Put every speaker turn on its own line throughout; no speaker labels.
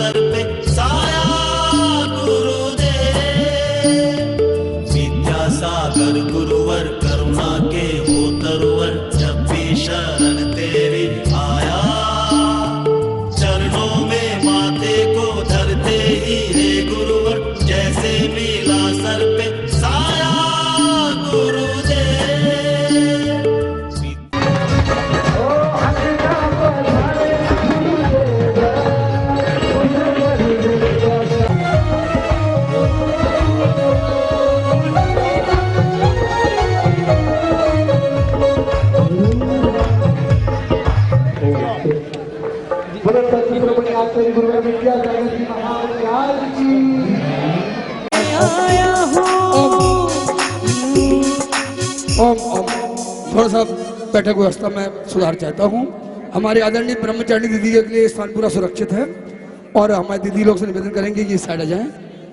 Sir पे साया गुरुदेव। विद्यासागर गुरुवर करुणा के वो तरुवर, जब भी शरण तेरी आया चरणों में माथे को धरते ही रे गुरुवर, जैसे मिला सर पे साया गुरुदेव।
थोड़ा सा बैठक व्यवस्था में सुधार चाहता हूँ। हमारे आदरणीय ब्रह्मचारिणी दीदी के लिए स्थान पूरा सुरक्षित है और हमारे दीदी लोग से निवेदन करेंगे कि साइड आ जाएं।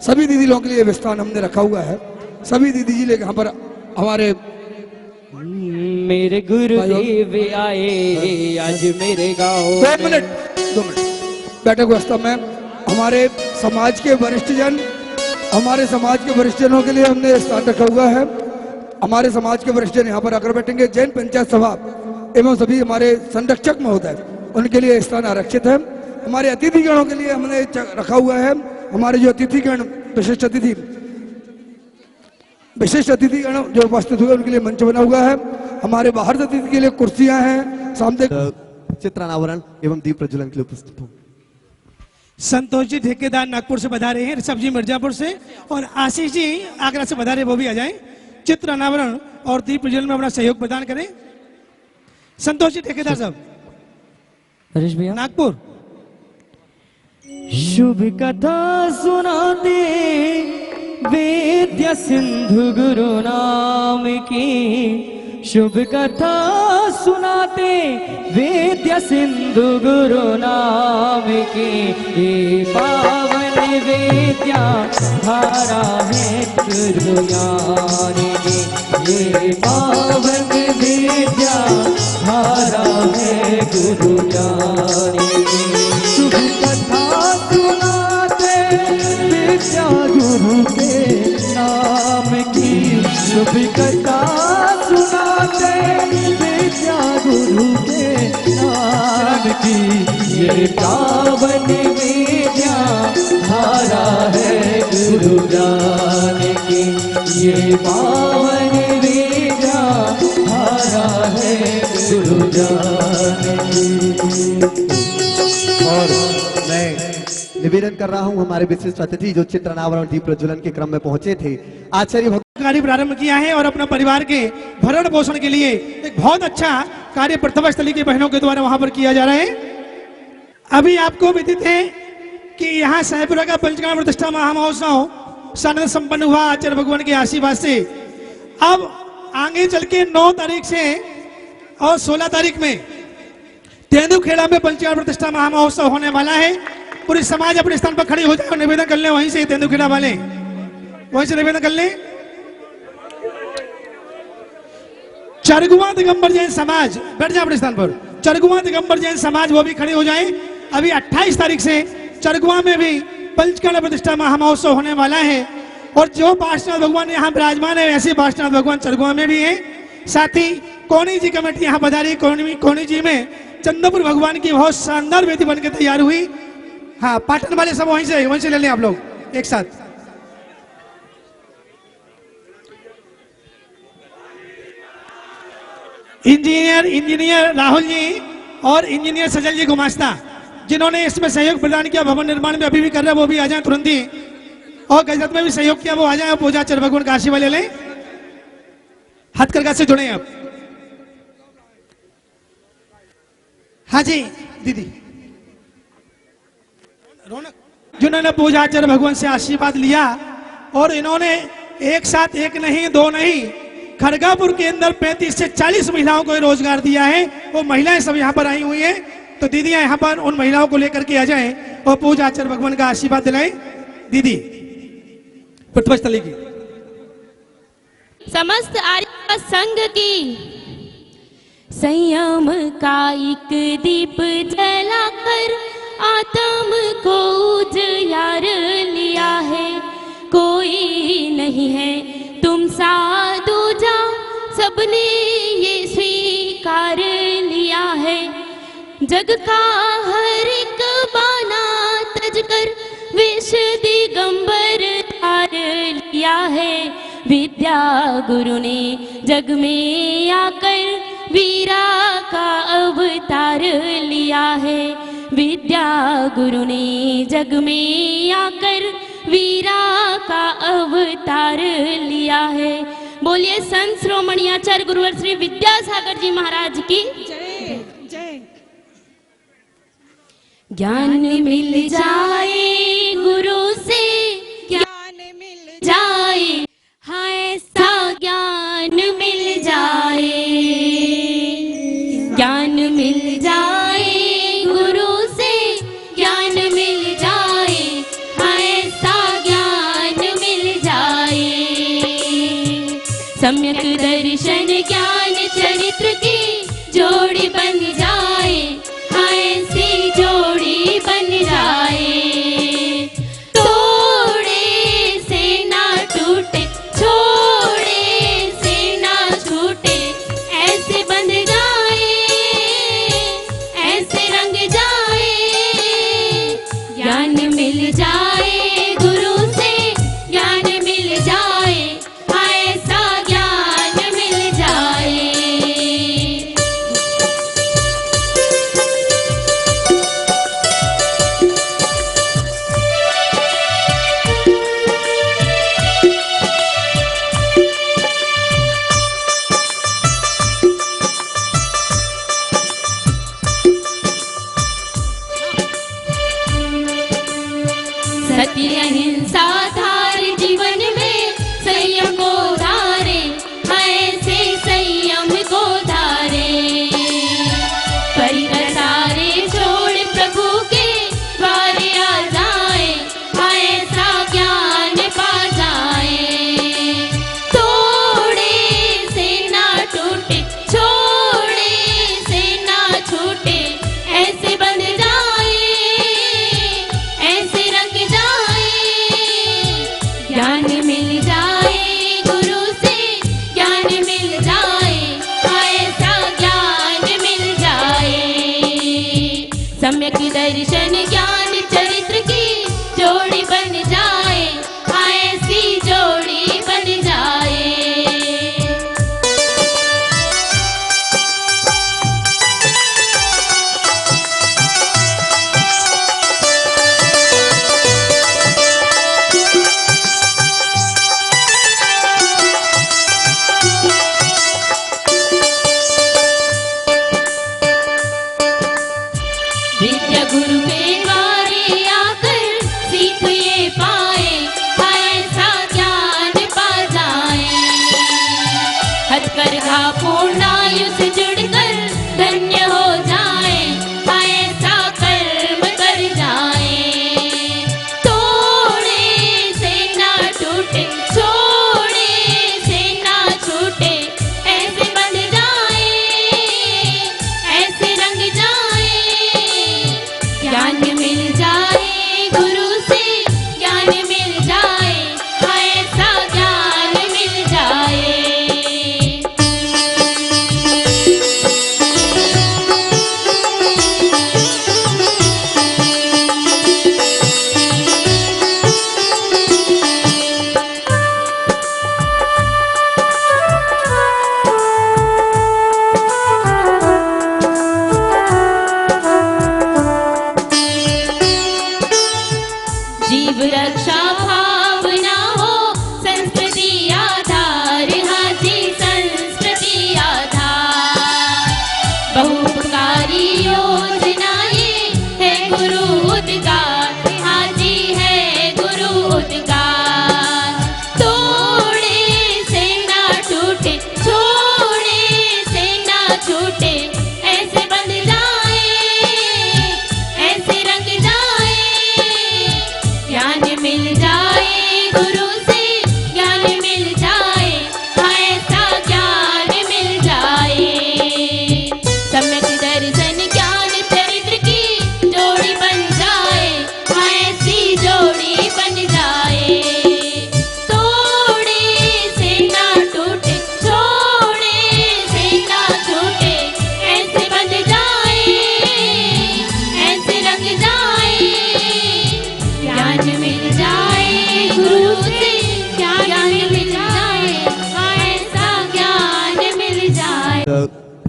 सभी दीदी लोगों के लिए स्थान हमने रखा हुआ है। सभी दीदी जी लेकर यहाँ पर हमारे
मेरे गुरुदेव आए आज मेरे गाँव।
2 मिनट बैठक व्यवस्था में हमारे समाज के वरिष्ठ जनों के लिए हमने स्थान रखा हुआ है। हमारे समाज के वरिष्ठ जन यहाँ पर आकर बैठेंगे। जैन पंचायत सभा एवं सभी हमारे संरक्षक महोदय उनके लिए स्थान आरक्षित है। हमारे अतिथिगणों के लिए हमने रखा हुआ है। हमारे जो अतिथिगण विशिष्ट अतिथिगण जो उपस्थित हुए उनके लिए मंच बना हुआ है। हमारे बाहर से अतिथि के लिए कुर्सियां हैं। सामने
चित्रानावरण एवं दीप प्रज्वलन के लिए उपस्थित हूँ।
संतोष जी ठेकेदार नागपुर से बधा रहे हैं, ऋषभ जी मिर्जापुर से और आशीष जी आगरा से बधा रहे, वो भी आ जाएं। चित्र अनावरण और दीप प्रज्वलन में अपना सहयोग प्रदान करें। संतोष जी ठेकेदार साहब
हरीश भैया
नागपुर।
शुभ कथा सुनाते वेद्य सिंधु गुरु नाम की, शुभ कथा सुनाते वेद्य सिंधु गुरु नाम की, ये पावन वेद्या धारा है गुरु ज्ञान की, ये पावन वेद्या धारा है गुरु ज्ञान की। शुभ कथा सुनाते विद्या गुरु के नाम की, शुभ कथा सुनाते विद्या गुरु के नाम की, ये पावन विद्या धारा है गुरु ज्ञान की, ये पावन विद्या धारा है गुरु ज्ञान की।
और मैं निवेदन कर रहा हूं हमारे विशिष्ट अतिथि जो चित्रानावरण दीप प्रज्वलन के क्रम में पहुंचे थे, आचार्य
कार्य प्रारंभ किया है और अपना परिवार के भरण पोषण के लिए एक बहुत अच्छा कार्य प्रतिभा स्थली की बहनों के द्वारा वहां पर किया जा रहा है। अभी आपको विदित है कि यहाँ साहेबपुरा का पंचकर्म प्रतिष्ठा महामहोत्सव सानंद संपन्न हुआ आचार्य भगवान के आशीर्वाद से। अब आगे चल के 9 तारीख से और 16 तारीख में तेंदुखेड़ा में पंचकर्म प्रतिष्ठा महामहोत्सव होने वाला है। पूरी समाज अपने स्थान पर खड़ी हो जाए और निवेदन कर ले वहीं से, तेंदुखेड़ा वाले वहीं से निवेदन कर ले। चरगुआ दिगंबर जैन समाज बैठ जाए अपने स्थान पर। चरगुआ दिगंबर जैन समाज वो भी खड़े हो जाएं। अभी 28 तारीख से चरगुआ में भी पंचकर्म प्रतिष्ठा महामहोत्सव होने वाला है और जो पार्श्वनाथ भगवान यहाँ विराजमान है ऐसे पार्श्वनाथ भगवान चरगुआ में भी है। साथ ही कोनी जी कमेटी यहाँ पधारी। कोनी जी में चंद्रपुर भगवान की बहुत शानदार वेदी बनकर तैयार हुई। हाँ, पाटन वाले सब वहीं से ले लें आप लोग एक साथ। इंजीनियर राहुल जी और इंजीनियर सजल जी गुमास्ता जिन्होंने इसमें सहयोग प्रदान किया, भवन निर्माण में अभी भी कर रहे हैं, वो भी आ जाएं तुरंत ही। और गजरत में भी सहयोग किया, वो आ जाए। पूजा चर भगवान का आशीर्वाद ले लें। हथकरघा से जुड़े आप। हाँ जी दीदी रौनक, जिन्होंने पूजा आचार्य भगवान से आशीर्वाद लिया और इन्होंने एक साथ एक नहीं दो नहीं खड़गापुर के अंदर 35 से 40 महिलाओं को रोजगार दिया है। वो महिलाएं सब यहाँ पर आई हुई हैं, तो दीदियां यहाँ पर उन महिलाओं को लेकर के आ जाएं और पूजा आचार्य भगवान का आशीर्वाद दिलाएं। दीदी प्रतिभा स्थली की
समस्त आर्य संघ की संयम का एक दीप जलाकर आत्म को उजियार लिया है। कोई नहीं है तुम सा दूजा, सबने ये स्वीकार लिया है। जग का हर एक बाना तज कर विष दिगंबर धार लिया है। विद्या गुरु ने जग में आकर वीरा का अवतार लिया है। विद्या गुरु ने जग में आकर वीरा का अवतार लिया है। बोलिए संत श्रोमणी आचार्य गुरुवर श्री विद्यासागर जी महाराज की
जय जय।
ज्ञान मिल जाए गुरु से, ज्ञान मिल जाए, हाँ ऐसा ज्ञान मिल जाए। ज्ञान मिल जाए गुरु से, ज्ञान मिल जाए, हाँ ऐसा ज्ञान मिल जाए। सम्यक दर्शन ज्ञान चरित्र की जोड़ी बन जाए, हाँ ऐसी जोड़ी बन जाए। तोड़े से ना टूटे, छोड़े से ना छूटे, ऐसे बंध जाए, ऐसे रंग जाए। ज्ञान मिल जाए गुरु से, ज्ञान मिल जाए, हाँ ऐसा ज्ञान मिल जाए। सत्य अहिंसा धार जीवन में संयम को धारे, ऐसे संयम को धारे। परिकर सारे छोड़ प्रभु के द्वारे आ जाए, ऐसा ज्ञान पा जाए। तोड़े से ना टूटे, छोड़े से ना छूटे, ऐसे बंध जाए, ऐसे रंग जाए। ज्ञान मिल जाए गुरु से, ज्ञान मिल जाए, ऐसा ज्ञान मिल जाए। सम्यक दर्शन ज्ञान चरित्र की जोड़ी बन जाए, ऐसी जोड़ी बन जाए। विद्या गुरु के द्वारे आकर सीख ये पाए, ऐसा ज्ञान पा जाए। हथकरघा पूर्णायु से जुड़कर धन्य हो जाए, ऐसा कर्म कर जाए। तोड़े से ना टूटे, छोड़े से ना छूटे, ऐसे बंध जाए, ऐसे रंग जाए। ज्ञान मिल जाए गुरु से, ज्ञान मिल जाए, ऐसा ज्ञान मिल जाए। जीव रक्षा भावना हो संस्कृति आधार, हाँ जी संस्कृति आधार। बहुपकारी योजना ये है गुरु उद्गार, हाँ जी है गुरु उद्गार। तोड़े से ना टूटे, छोड़े से ना छूटे, ऐसे बंध जाए, ऐसे रंग जाए। ज्ञान मिल जाए गुरु से, ज्ञान मिल जाए, ऐसा ज्ञान मिल जाए। सम्यक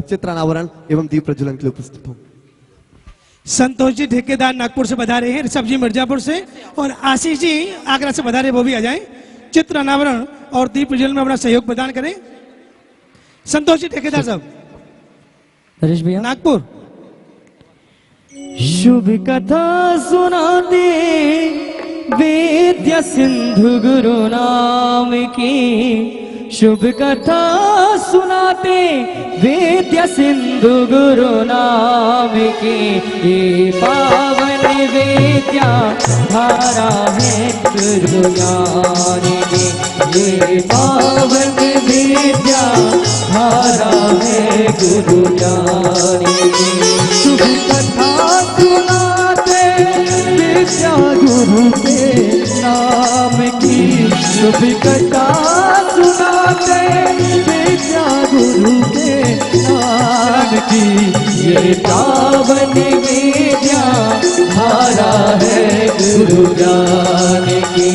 चित्रानावरण एवं दीप प्रज्वलन के लिए उपस्थित हूँ।
संतोष जी ठेकेदार नागपुर से पधारे हैं, ऋषभ जी मिर्जापुर से और आशीष जी आगरा से पधारे, वो भी आ जाएं। चित्र अनावरण और दीप प्रज्वलन में अपना सहयोग प्रदान करें। संतोष जी ठेकेदार साहब
नरेश भैया
नागपुर।
शुभ कथा सुनाते वेद्य सिंधु गुरु नाम की, शुभ कथा सुनाते वेद्य सिंधु गुरु नाम की, ये पावन वेद्या धारा है गुरु ज्ञान की, ये पावन वेद्या धारा है गुरु ज्ञान की। शुभ कथा सुनाते वेद्या गुरु के नाम की, शुभ कथा सुनाते वेद्या गुरु के नाम की, ये पावन वेद्या धारा है गुरु ज्ञान की,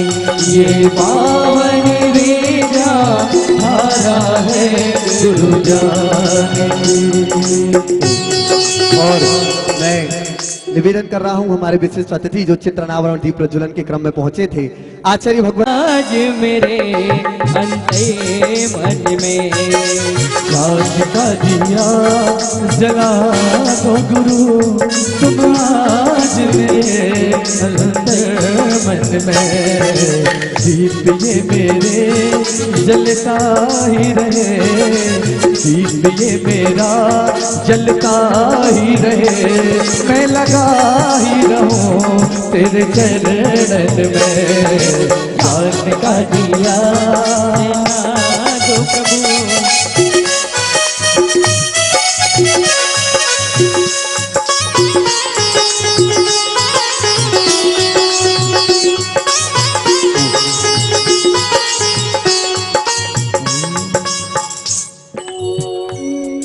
ये पावन वेद्या धारा है गुरु ज्ञान की।
और मैं निवेदन कर रहा हूं हमारे विशिष्ट अतिथि जो चित्र अनावरण दीप प्रज्वलन के क्रम में पहुंचे थे, आचार्य भगवान।
आज मेरे अंते मन में
राज का दिया जला दो गुरु, तुम आज मेरे अंतर मन में, दीप ये मेरे जलता ही रहे, दीप ये मेरा जलता ही रहे, मैं लगा ही रहूं तेरे चरणन में, ज्ञान का दिया
दो प्रभु।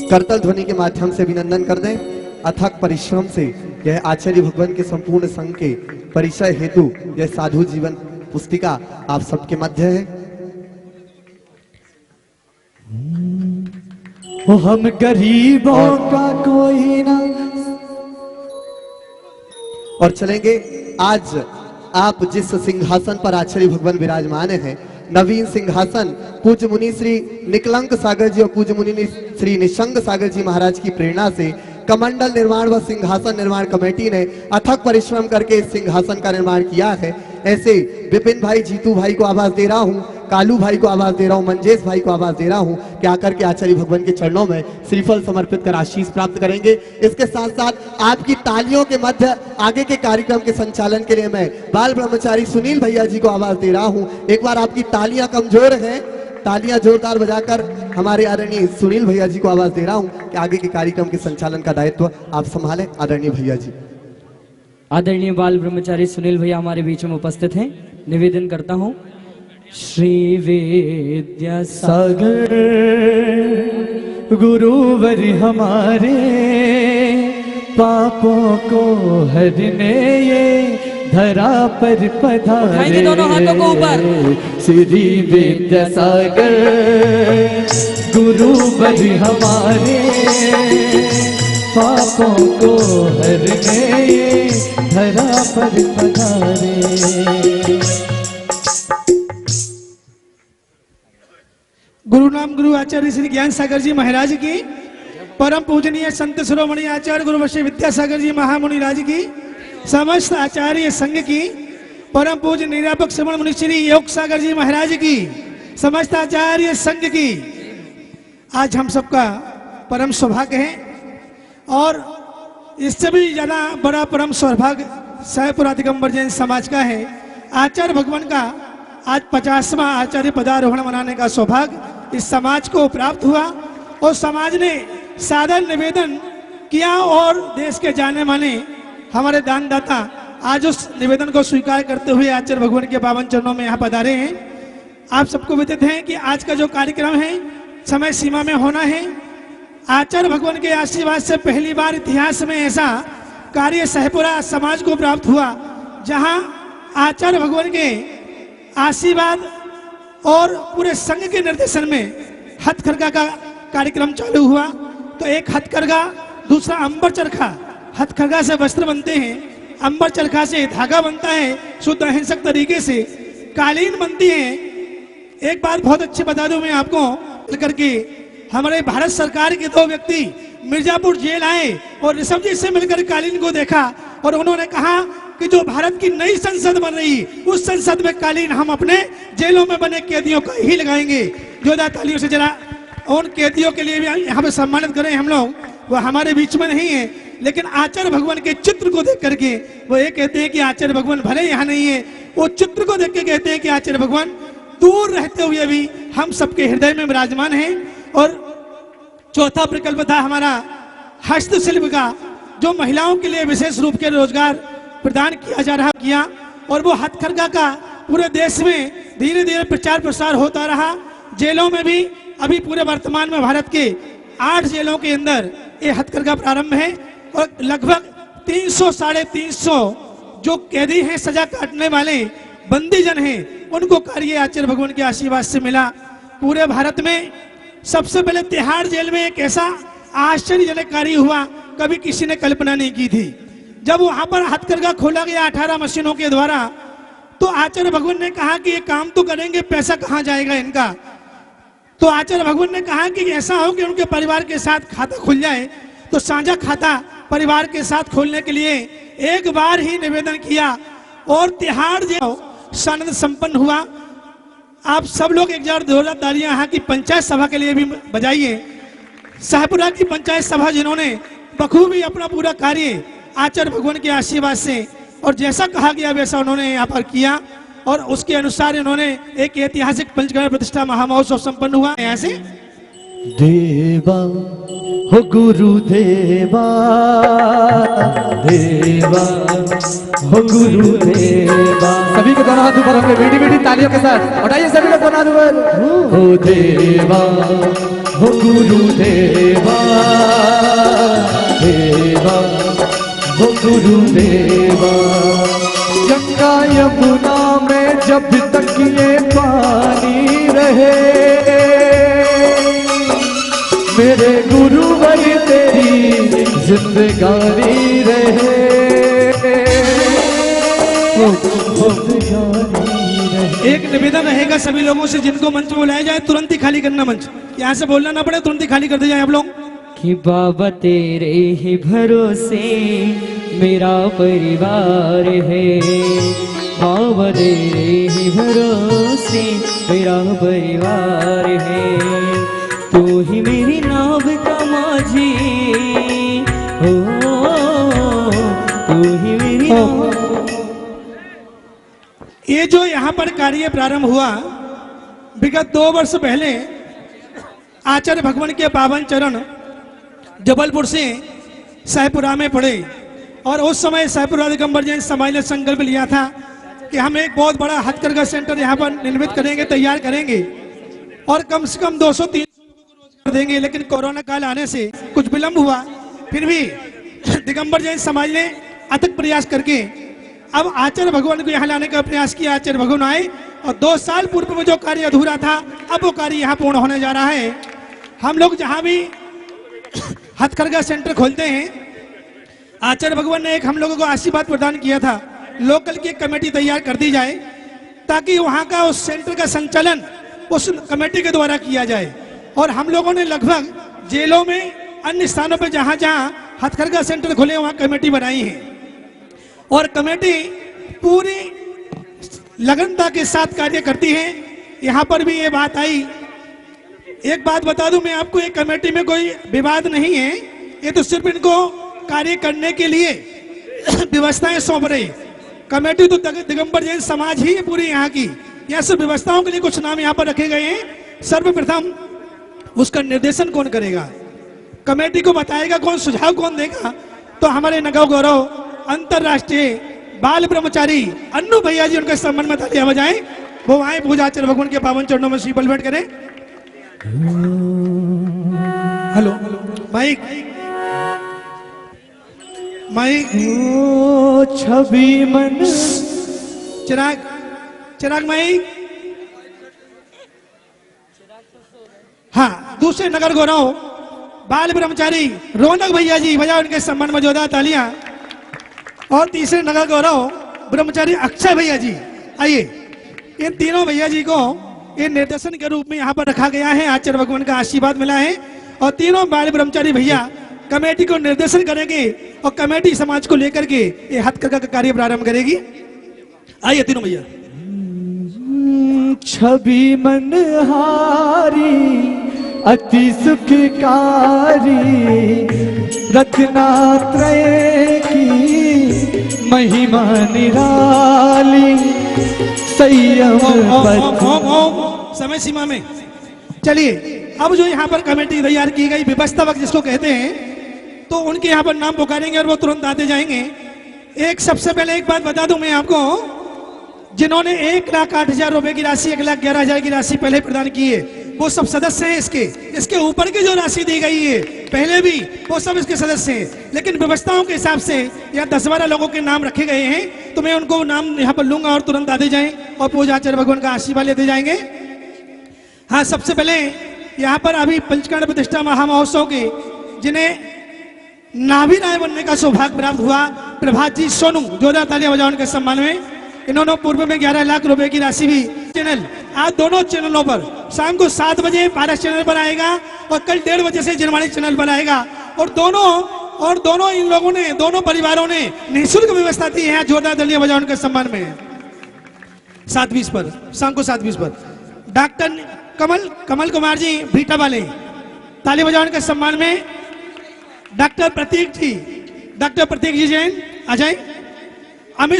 करतल ध्वनि के माध्यम से अभिनंदन कर दें। अथक परिश्रम से यह आचार्य भगवान के संपूर्ण संघ के परिचय हेतु यह साधु जीवन पुस्तिका आप सबके मध्य है।
ओ हम गरीबों का कोई ना।
और चलेंगे आज आप जिस सिंहासन पर आचार्य भगवान विराजमान हैं, नवीन सिंहासन पूज्य मुनि श्री निकलंक सागर जी और पूज्य मुनि श्री निशंग सागर जी महाराज की प्रेरणा से कमंडल निर्माण व सिंहासन निर्माण कमेटी ने अथक परिश्रम करके इस सिंहासन का निर्माण किया है। ऐसे विपिन भाई, जीतू भाई को आवाज दे रहा हूँ, कालू भाई को आवाज दे रहा हूँ, मंजेश भाई को आवाज दे रहा हूँ कि आकर के आचार्य भगवान के चरणों में श्रीफल समर्पित कर आशीष प्राप्त करेंगे। इसके साथ साथ आपकी तालियों के मध्य आगे के कार्यक्रम के संचालन के लिए मैं बाल ब्रह्मचारी सुनील भैया जी को आवाज दे रहा हूँ। एक बार आपकी तालियां कमजोर हैं, तालियां जोरदार बजाकर हमारे आदरणीय सुनील भैया जी को आवाज दे रहा हूँ कि आगे के कार्यक्रम के संचालन का दायित्व आप संभालें। आदरणीय भैया जी।
आदरणीय बाल ब्रह्मचारी सुनील भैया हमारे बीच में उपस्थित हैं। निवेदन करता हूँ, श्री विद्या
सागर गुरुवर हमारे, पापों को हरने ये धरा पर पधारे,
दोनों हाथों को ऊपर।
श्री विद्या सागर गुरुवर हमारे, पापों को हरने ये धरा पर पधारे।
गुरु नाम गुरु आचार्य श्री ज्ञान सागर जी महाराज की, परम पूजनीय संत शिरोमणि आचार्य गुरु वशिष्ठ विद्यासागर जी महामुनि राज की, समस्त आचार्य संघ की, परम पूज्य निरापक श्रवण मुनि श्री योग सागर जी महाराज की, समस्त आचार्य संघ की आज हम सबका परम सौभाग्य है। और इससे भी ज्यादा बड़ा परम सौभाग्य साहेबपुरा दिगंबर जैन समाज का है। आचार्य भगवान का आज 50वां आचार्य पदारोहण मनाने का सौभाग्य इस समाज को प्राप्त हुआ और समाज ने सादर निवेदन किया और देश के जाने माने हमारे दानदाता आज उस निवेदन को स्वीकार करते हुए आचार्य भगवान के पावन चरणों में यहाँ पधारे हैं। आप सबको विदित है कि आज का जो कार्यक्रम है समय सीमा में होना है। आचार्य भगवान के आशीर्वाद से पहली बार इतिहास में ऐसा कार्य साहेबपुरा समाज को प्राप्त हुआ जहां आचार्य भगवान के आशीर्वाद और पूरे संघ के निर्देशन में हथकरघा का कार्यक्रम चालू हुआ। तो एक हथकरघा, दूसरा अंबर चरखा। हथकरघा से वस्त्र बनते हैं, अंबर चरखा से धागा बनता है शुद्ध अहिंसक तरीके से, कालीन बनती है। एक बात बहुत अच्छी बता दूं मैं आपको करके, हमारे भारत सरकार के 2 व्यक्ति मिर्जापुर जेल आए और ऋषभ जी से मिलकर कालीन को देखा और उन्होंने कहा कि जो भारत की नई संसद बन रही, उस संसद में कालीन हम अपने जेलों में बने कैदियों का ही लगाएंगे। जोरदार तालियों से जरा उन कैदियों के लिए भी यहाँ पे सम्मानित करें हम लोग। वो हमारे बीच में नहीं है, लेकिन आचार्य भगवान के चित्र को देख करके वो ये कहते हैं कि आचार्य भगवान भले यहाँ नहीं है, वो चित्र को देख के कहते हैं कि आचार्य भगवान दूर रहते हुए भी हम सबके हृदय में विराजमान हैं। और चौथा प्रकल्प था हमारा हस्तशिल्प का, जो महिलाओं के लिए विशेष रूप के रोजगार प्रदान किया जा रहा किया, और वो हथकरघा का पूरे देश में धीरे धीरे प्रचार प्रसार होता रहा। जेलों में भी अभी पूरे वर्तमान में भारत के 8 जेलों के अंदर ये हथकरघा प्रारंभ है और लगभग 300 साढ़े 300 जो कैदी हैं, सजा काटने वाले बंदीजन हैं, उनको कार्य आचार्य भगवान के आशीर्वाद से मिला। पूरे भारत में सबसे पहले तिहाड़ जेल में एक ऐसा आश्चर्यजनक कार्य हुआ, कभी किसी ने कल्पना नहीं की थी। जब वहां पर हथकरघा खोला गया 18 मशीनों के द्वारा, तो आचार्य भगवान ने कहा कि ये काम तो करेंगे, पैसा कहाँ जाएगा इनका। तो आचार्य भगवान ने कहा कि ऐसा हो कि उनके परिवार के साथ खाता खुल जाए। तो साझा खाता परिवार के साथ खोलने के लिए एक बार ही निवेदन किया और तिहाड़ जेल सानंद संपन्न हुआ। आप सब लोग एक जार जोरदार तालियां यहाँ की पंचायत सभा के लिए भी बजाइए। शाहपुरा की पंचायत सभा जिन्होंने बखूबी अपना पूरा कार्य आचार्य भगवान के आशीर्वाद से और जैसा कहा गया वैसा उन्होंने यहाँ पर किया, और उसके अनुसार इन्होंने एक ऐतिहासिक पंचकर्म प्रतिष्ठा महामहोत्सव संपन्न हुआ। यहाँ से
देवा हो गुरु देवा, देवा हो गुरु देवा।
सभी को दोनों हाथ ऊपर होंगे बेटी बेटी तालियों के साथ उठाइए सभी लोग दोनों हाथ ऊपर।
हो देवा हो गुरु देवा, देवा हो गुरु देवा। गंगा यमुना में जब तक ये पानी रहे, मेरे गुरुवर तेरी जिंदगानी रहे,
एक निवेदन रहेगा सभी लोगों से, जिनको मंच में बुलाया जाए तुरंत ही खाली करना मंच, यहाँ से बोलना ना पड़े, तुरंत ही खाली कर दिया जाए आप लोग।
कि बाबा तेरे ही भरोसे मेरा परिवार है, बाबा तेरे ही भरोसे मेरा परिवार है, तू ही मेरी नाव का माझी हो, तू ही मेरी
ये जो यहाँ पर कार्य प्रारंभ हुआ विगत 2 वर्ष पहले आचार्य भगवान के पावन चरण जबलपुर से शाहपुरा में पड़े, और उस समय शाहपुरा दिगंबर जैन समाज ने संकल्प लिया था कि हम एक बहुत बड़ा हथकरघा सेंटर यहाँ पर निर्मित करेंगे, तैयार करेंगे और कम से कम 200-300 लोगों को रोजगार देंगे। लेकिन कोरोना काल आने से कुछ विलंब हुआ, फिर भी दिगंबर जैन समाज ने अथक प्रयास करके अब आचार्य भगवान को यहाँ लाने का प्रयास किया। आचार्य भगवान आए और 2 साल पूर्व में जो कार्य अधूरा था, अब वो कार्य यहाँ पूर्ण होने जा रहा है। हम लोग जहाँ भी हथकरघा सेंटर खोलते हैं, आचार्य भगवान ने एक हम लोगों को आशीर्वाद प्रदान किया था, लोकल की एक कमेटी तैयार कर दी जाए ताकि वहाँ का उस सेंटर का संचालन उस कमेटी के द्वारा किया जाए। और हम लोगों ने लगभग जेलों में अन्य स्थानों पर जहाँ जहाँ हथकरघा सेंटर खोले वहाँ कमेटी बनाई है, और कमेटी पूरी लगनता के साथ कार्य करती है। यहाँ पर भी ये बात आई। एक बात बता दूं मैं आपको, एक कमेटी में कोई विवाद नहीं है, ये तो सिर्फ इनको कार्य करने के लिए व्यवस्थाएं सौंप रही। कमेटी तो दिगंबर जैन समाज ही है पूरी यहाँ की, यहाँ से व्यवस्थाओं के लिए कुछ नाम यहाँ पर रखे गए हैं। सर्वप्रथम उसका निर्देशन कौन करेगा, कमेटी को बताएगा कौन, सुझाव कौन देगा, तो हमारे नगौ गौरव अंतरराष्ट्रीय बाल ब्रह्मचारी अन्नू भैया जी, उनके सम्मान में तालियां बजाएं। वो आए पूजा आचार्य भगवान के पावन चरणों में शीतल भेंट करें। हेलो माइक माइक
छवि मन
चिराग चिराग माइक। हाँ, दूसरे नगर गौरव बाल ब्रह्मचारी रौनक भैया जी, बजाओ उनके सम्मान में जोरदार तालियां। और तीसरे नगर गौरव ब्रह्मचारी अक्षय भैया जी, आइए। इन तीनों भैया जी को ये निर्देशन के रूप में यहाँ पर रखा गया है, आचार्य भगवान का आशीर्वाद मिला है। और तीनों बाल ब्रह्मचारी भैया कमेटी को निर्देशन करेंगे और कमेटी समाज को लेकर के ये हथकरघा का कार्य प्रारंभ करेगी। आइए तीनों भैया।
छवि मनहारी अति सुखकारी, रत्नात्रय की महिमा निराली, संयम
समय सीमा में। चलिए अब जो यहाँ पर कमेटी तैयार की गई, व्यवस्थापक जिसको कहते हैं, तो उनके यहाँ पर नाम पुकारेंगे और वो तुरंत आते जाएंगे। एक सबसे पहले एक बात बता दूं मैं आपको, जिन्होंने 1,08,000 रुपए की राशि, 1,11,000 की राशि पहले प्रदान की है, वो सब सदस्य हैं इसके ऊपर की जो राशि दी गई है पहले भी, वो सब इसके सदस्य हैं। लेकिन व्यवस्थाओं के हिसाब से यहाँ 10-12 लोगों के नाम रखे गए हैं, तो मैं उनको नाम यहाँ पर लूंगा और तुरंत आते जाएं और पूजा आचार्य भगवान का आशीर्वाद लेते जाएंगे। हाँ, सबसे पहले यहाँ पर अभी पंचकर्ण प्रतिष्ठा महामहोत्सव के जिन्हें नाभि राय बनने का सौभाग्य प्राप्त हुआ, प्रभात जी सोनू, जोरदार तालियां बजाओ उनके सम्मान में। इन्होंने पूर्व में 11 लाख रुपए की राशि भी चैनल, आज दोनों चैनलों पर शाम को 7 बजे पारस चैनल पर आएगा और कल 1:30 बजे से जनवाणी चैनल पर आएगा। और दोनों इन लोगों ने, दोनों परिवारों ने निःशुल्क व्यवस्था दी है। जोरदार तालियां बजाओ उनके सम्मान में। 7:20 पर, शाम को 7:20 पर डॉक्टर कमल कुमार जी भीटा वाले, ताली बजाओ उनके सम्मान में। डॉक्टर प्रतीक जी जैन आ जाए। अमित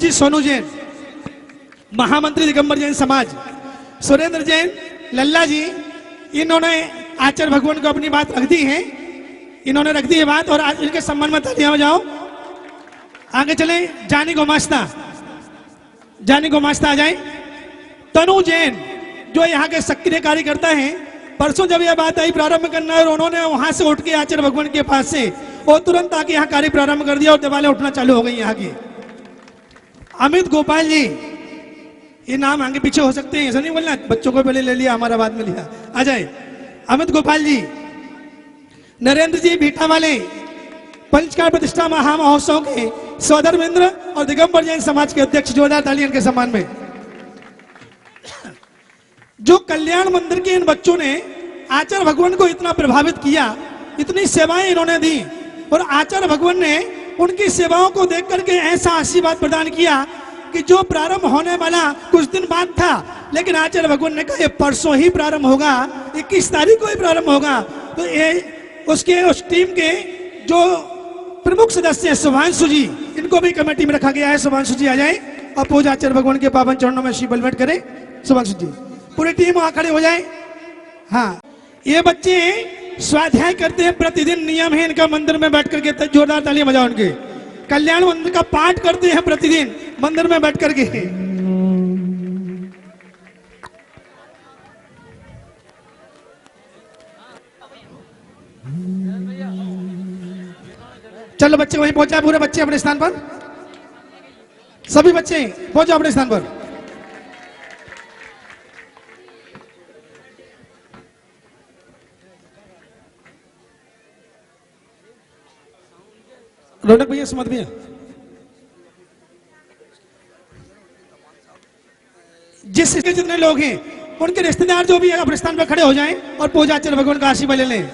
जी सोनू जैन, महामंत्री दिगंबर जैन समाज। सुरेंद्र जैन लल्ला जी, इन्होंने आचार्य भगवान को अपनी बात रख दी है, इन्होंने रख दी है बात, और आज इनके सम्मान में तालियां बजाओ। आगे चले, जानी गोमास्ता आ जाए। तनु जैन, जो यहाँ के सक्रिय कार्यकर्ता हैं, परसों जब यह बात आई प्रारंभ करना है, और उन्होंने वहां से उठ के आचार्य भगवान के पास से और तुरंत आके यहाँ कार्य प्रारंभ कर दिया और दीवारें उठना चालू हो गई यहाँ की। अमित गोपाल जी, ये नाम आगे पीछे हो सकते हैं, ऐसा नहीं बोलना, बच्चों को पहले ले लिया, हमारा बाद में लिया। आ जाए अमित गोपाल जी। नरेंद्र जी भीटा वाले, पंचकर्ण प्रतिष्ठा महामहोत्सव के स्वधर्मेंद्र और दिगंबर जैन समाज के अध्यक्ष, जोरदार तालियां के सम्मान में। जो कल्याण मंदिर के इन बच्चों ने आचार्य भगवान को इतना प्रभावित किया, इतनी सेवाएं इन्होंने दी, और आचार्य भगवान ने उनकी सेवाओं को देख करके ऐसा आशीर्वाद प्रदान किया कि जो प्रारंभ होने वाला कुछ दिन बाद था, लेकिन आचार्य भगवान ने कहा ये परसों ही प्रारंभ होगा, 21 तारीख को ही प्रारंभ होगा। तो ये उस टीम के जो प्रमुख सदस्य शुभांशु जी, इनको भी कमेटी में रखा गया है। शुभांशु जी आ जाए और पूजा आचार्य भगवान के पावन चरणों में शीबल भेंट करें। शुभांशु जी, पूरी टीम वहां खड़े हो जाए। हाँ, ये बच्चे स्वाध्याय करते हैं प्रतिदिन, नियम है इनका मंदिर में बैठ करके। जोरदार तालियां बजाओ उनके। कल्याण मंदिर का पाठ करते हैं प्रतिदिन मंदिर में बैठ करके। चलो बच्चे वहीं पहुंचा, पूरे बच्चे अपने स्थान पर, सभी बच्चे पहुंचो अपने स्थान पर। रौनक भैया, सुमत भैया, जितने लोग हैं उनके रिश्तेदार जो भी अपने स्थान पर खड़े हो जाएं और पूजा आचार्य भगवान का आशीर्वाद ले लें।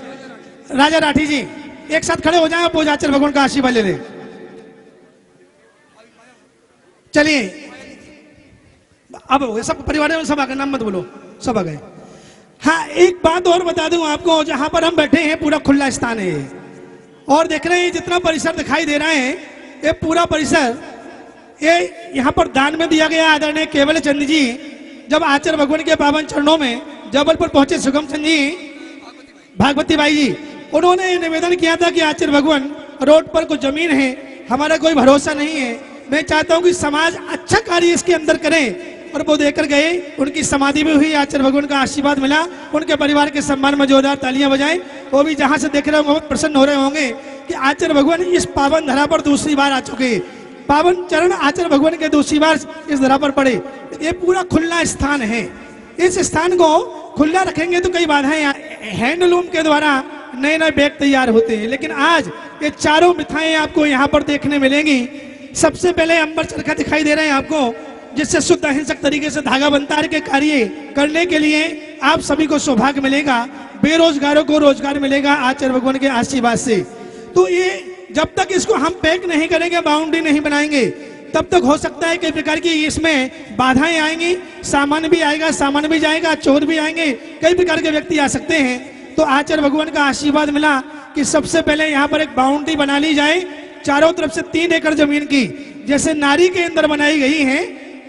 राजा राठी जी एक साथ खड़े हो जाएं और पूजा आचार्य भगवान का आशीर्वाद ले लें। चलिए, अब सब परिवार में सब आ गए, नाम मत बोलो, सब आ गए। हाँ, एक बात और बता दूं आपको, जहां पर हम बैठे हैं पूरा खुला स्थान है, और देख रहे हैं जितना परिसर दिखाई दे रहा है, ये पूरा परिसर ये यहाँ पर दान में दिया गया। आदरणीय केवल चंद जी जब आचार्य भगवान के पावन चरणों में जबलपुर पहुंचे, सुगम चंद जी, भागवती बाई जी, उन्होंने निवेदन किया था कि आचार्य भगवान रोड पर कुछ जमीन है, हमारा कोई भरोसा नहीं है, मैं चाहता हूं कि समाज अच्छा कार्य इसके अंदर करे, और वो देकर गए। उनकी समाधि भी हुई, आचार्य भगवान का आशीर्वाद मिला। उनके परिवार के सम्मान में जोरदार तालियां बजाएं। वो भी जहां से देख रहे होंगे बहुत प्रसन्न हो रहे होंगे कि आचार्य भगवान इस पावन धरा पर दूसरी बार आ चुके। पावन चरण आचार्य भगवान के दूसरी बार इस धरा पर पड़े। ये पूरा खुला स्थान है, इस स्थान को खुला रखेंगे तो कई बाधाएं हैंडलूम के द्वारा नए नए बैग तैयार होते हैं, लेकिन आज ये चारों मिठाएं आपको यहाँ पर देखने मिलेंगी। सबसे पहले अंबर चरखा दिखाई दे रहे हैं आपको, जिससे शुद्ध अहिंसक तरीके से धागा बनता है के कार्य करने के लिए आप सभी को सौभाग्य मिलेगा, बेरोजगारों को रोजगार मिलेगा आचार्य भगवान के आशीर्वाद से। तो ये जब तक इसको हम पैक नहीं करेंगे, बाउंड्री नहीं बनाएंगे, तब तक हो सकता है कई प्रकार की इसमें बाधाएं आएंगी, सामान भी आएगा, सामान भी जाएगा, चोर भी आएंगे, कई प्रकार के व्यक्ति आ सकते हैं। तो आचार्य भगवान का आशीर्वाद मिला कि सबसे पहले यहाँ पर एक बाउंड्री बना ली जाए, चारों तरफ से 3 एकड़ जमीन की, जैसे नारी के अंदर बनाई गई है।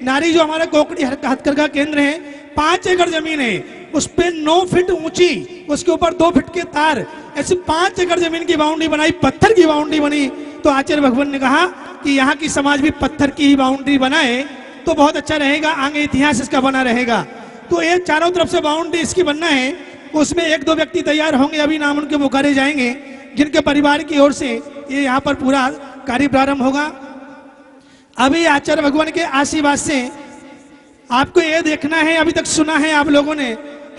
नारी जो हमारा कोकड़ी हथकरघा केंद्र है, 5 एकड़ जमीन है, उस पे 9 फीट ऊंची, उसके ऊपर 2 फीट के तार, ऐसे 5 एकड़ जमीन की बाउंड्री बनाई, पत्थर की बाउंड्री बनी। तो आचार्य भगवान ने कहा कि यहाँ की समाज भी पत्थर की ही बाउंड्री बनाए तो बहुत अच्छा रहेगा, आगे इतिहास इसका बना रहेगा। तो ये चारों तरफ से बाउंड्री इसकी बनना है, उसमें 1-2 व्यक्ति तैयार होंगे, अभी नाम उनके पुकारे जाएंगे, जिनके परिवार की ओर से ये यहाँ पर पूरा कार्य प्रारंभ होगा। अभी आचार्य भगवान के आशीर्वाद से आपको ये देखना है, अभी तक सुना है आप लोगों ने,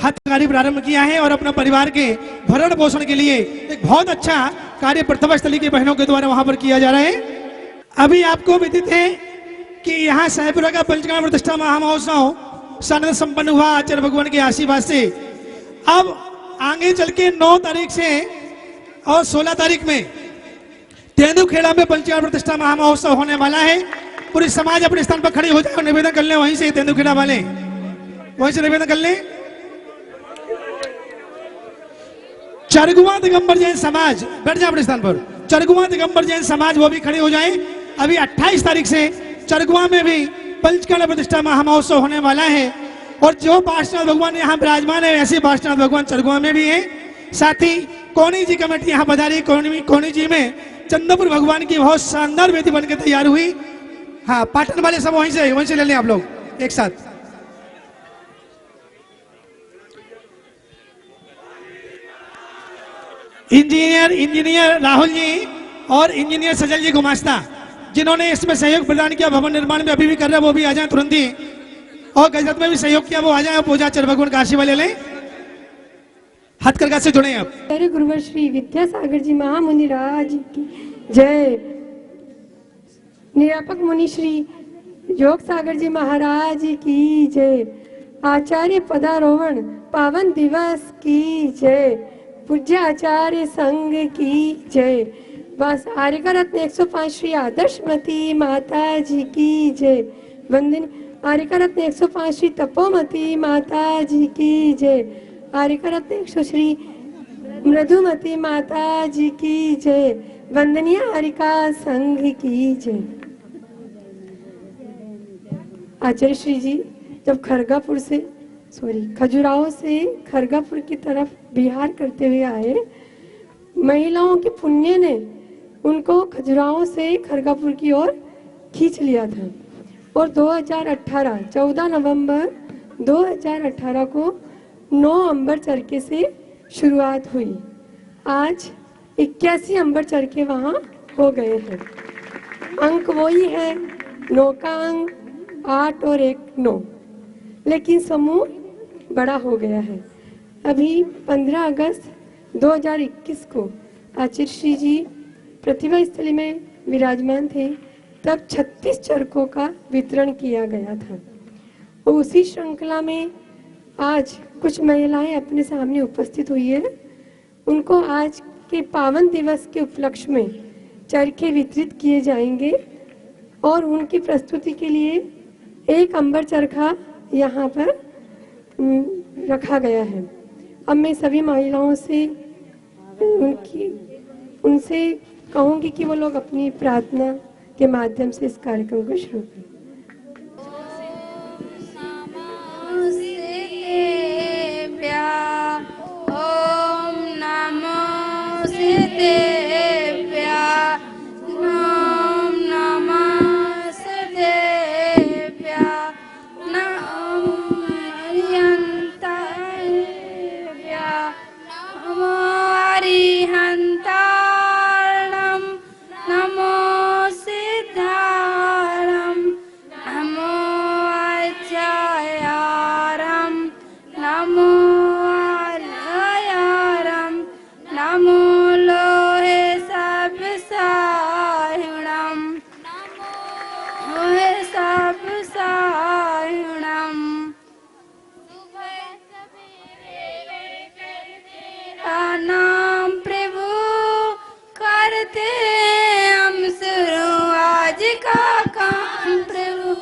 हथ कार्य प्रारंभ किया है और अपना परिवार के भरण पोषण के लिए एक बहुत अच्छा कार्य प्रथम स्थली की बहनों के द्वारा वहां पर किया जा रहा है। अभी आपको विदित है कि यहाँ साहेबपुरा का पंचकाम प्रतिष्ठा महामहोत्सव सनद संपन्न हुआ आचार्य भगवान के आशीर्वाद से। अब आगे चल के 9 तारीख से और 16 तारीख में तेंदुखेड़ा में पंचकाम प्रतिष्ठा महामहोत्सव होने वाला है। पूरी समाज अपने स्थान पर खड़ी हो जाए और निवेदन कर ले, वहीं से तेंदुखेड़ा वाले वहीं से निवेदन कर ले। चरगुआ दिगंबर जैन समाज बैठ जाए अपने स्थान पर, चरगुआ दिगंबर जैन समाज वो भी खड़े हो जाए। अभी 28 तारीख से चरगुआ में भी पंचकाम प्रतिष्ठा महामहोत्सव होने वाला है और जो पार्श्वनाथ भगवान यहाँ विराजमान है ऐसे पार्श्वनाथ भगवान चरगुआ में भी है। साथ ही कोनी जी कमेटी यहाँ पधारी, कोनी जी में चंद्रपुर भगवान की बहुत शानदार वेदी बनकर तैयार हुई। हाँ, पाटन वाले सब वहीं से ले लें आप लोग एक साथ। इंजीनियर राहुल जी और इंजीनियर सजल जी गुमास्ता, जिन्होंने इसमें सहयोग प्रदान किया, भवन निर्माण में अभी भी कर रहे हैं, वो भी आ जाए तुरंत ही, और गजरत में भी सहयोग किया वो आ जाए, पूजा आचार्य भगवान का आशीर्वाद ले लें, हथकरघा से जुड़े आप।
मेरे गुरुवर श्री विद्यासागर जी महामुनि राज की जय। निरापक मुनि श्री योग सागर जी महाराज की जय। आचार्य पदारोहण पावन दिवस की जय। पूज्य आचार्य संघ की जय। बस आर्यका रत्न 105 श्री आदर्शमती माता जी की जय। वंदन आर्यका रत्न 105 श्री तपोमती माता जी की जय। आर्यका रत्न 100 श्री मृदुमती माता जी की जय। वंदनीय आर्यका संघ की जय। आचार्य श्री जी जब खजुराहो से खरगापुर की तरफ बिहार करते हुए आए, महिलाओं के पुण्य ने उनको खजुराहो से खरगापुर की ओर खींच लिया था और 2018 14 नवंबर 2018 को 9 अंबर चरखे से शुरुआत हुई। आज 81 अंबर चरखे वहाँ हो गए हैं। अंक वही है, 9 का अंक 8 और 1 9, लेकिन समूह बड़ा हो गया है। अभी 15 अगस्त 2021 को आचार्य श्री जी प्रतिभा स्थली में विराजमान थे, तब 36 चरखों का वितरण किया गया था। और उसी श्रृंखला में आज कुछ महिलाएं अपने सामने उपस्थित हुई है। उनको आज के पावन दिवस के उपलक्ष्य में चरखे वितरित किए जाएंगे और उनकी प्रस्तुति के लिए एक अंबर चरखा यहाँ पर रखा गया है। अब मैं सभी महिलाओं से उनसे कहूँगी कि वो लोग अपनी प्रार्थना के माध्यम से इस कार्यक्रम को शुरू करें।
ओम नमो सिद्धेभ्यः, ओम नमः सिद्धेभ्यः, नमो अरिहन्ताभ्यः, नमो अरिहन्ताणं, नमो सिद्धाणं, करते हम शुरू आज का काम प्रभु।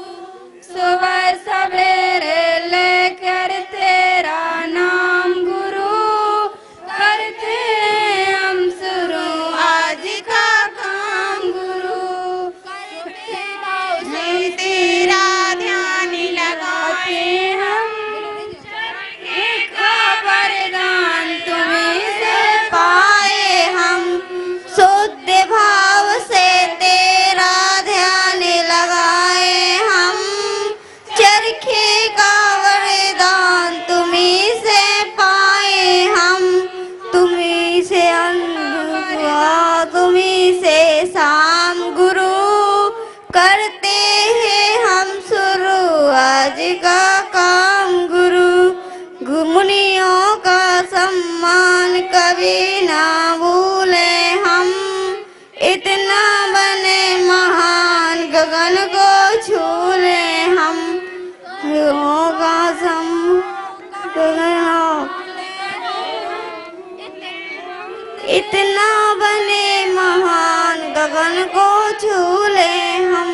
सुबह सवेरे लेकर तेरा नाम गुरु, करते हम शुरू आज का काम गुरु। तेरा ध्यान लगाते हम, एक वरदान तुम्हीं से पाए हम। शुद्ध भाव से तेरा ध्यान लगाए हम, चरखे का वरदान तुम्हीं से पाए हम। तुम्हीं से अंधुआ तुम्हीं से शाम गुरु, करते हैं हम शुरू आज का काम गुरु। मुनियों का सम्मान कभी ना भूले हम, इतना बने महान गगन को छू ले हम। होगा इतना बने महान गगन को छू ले हम।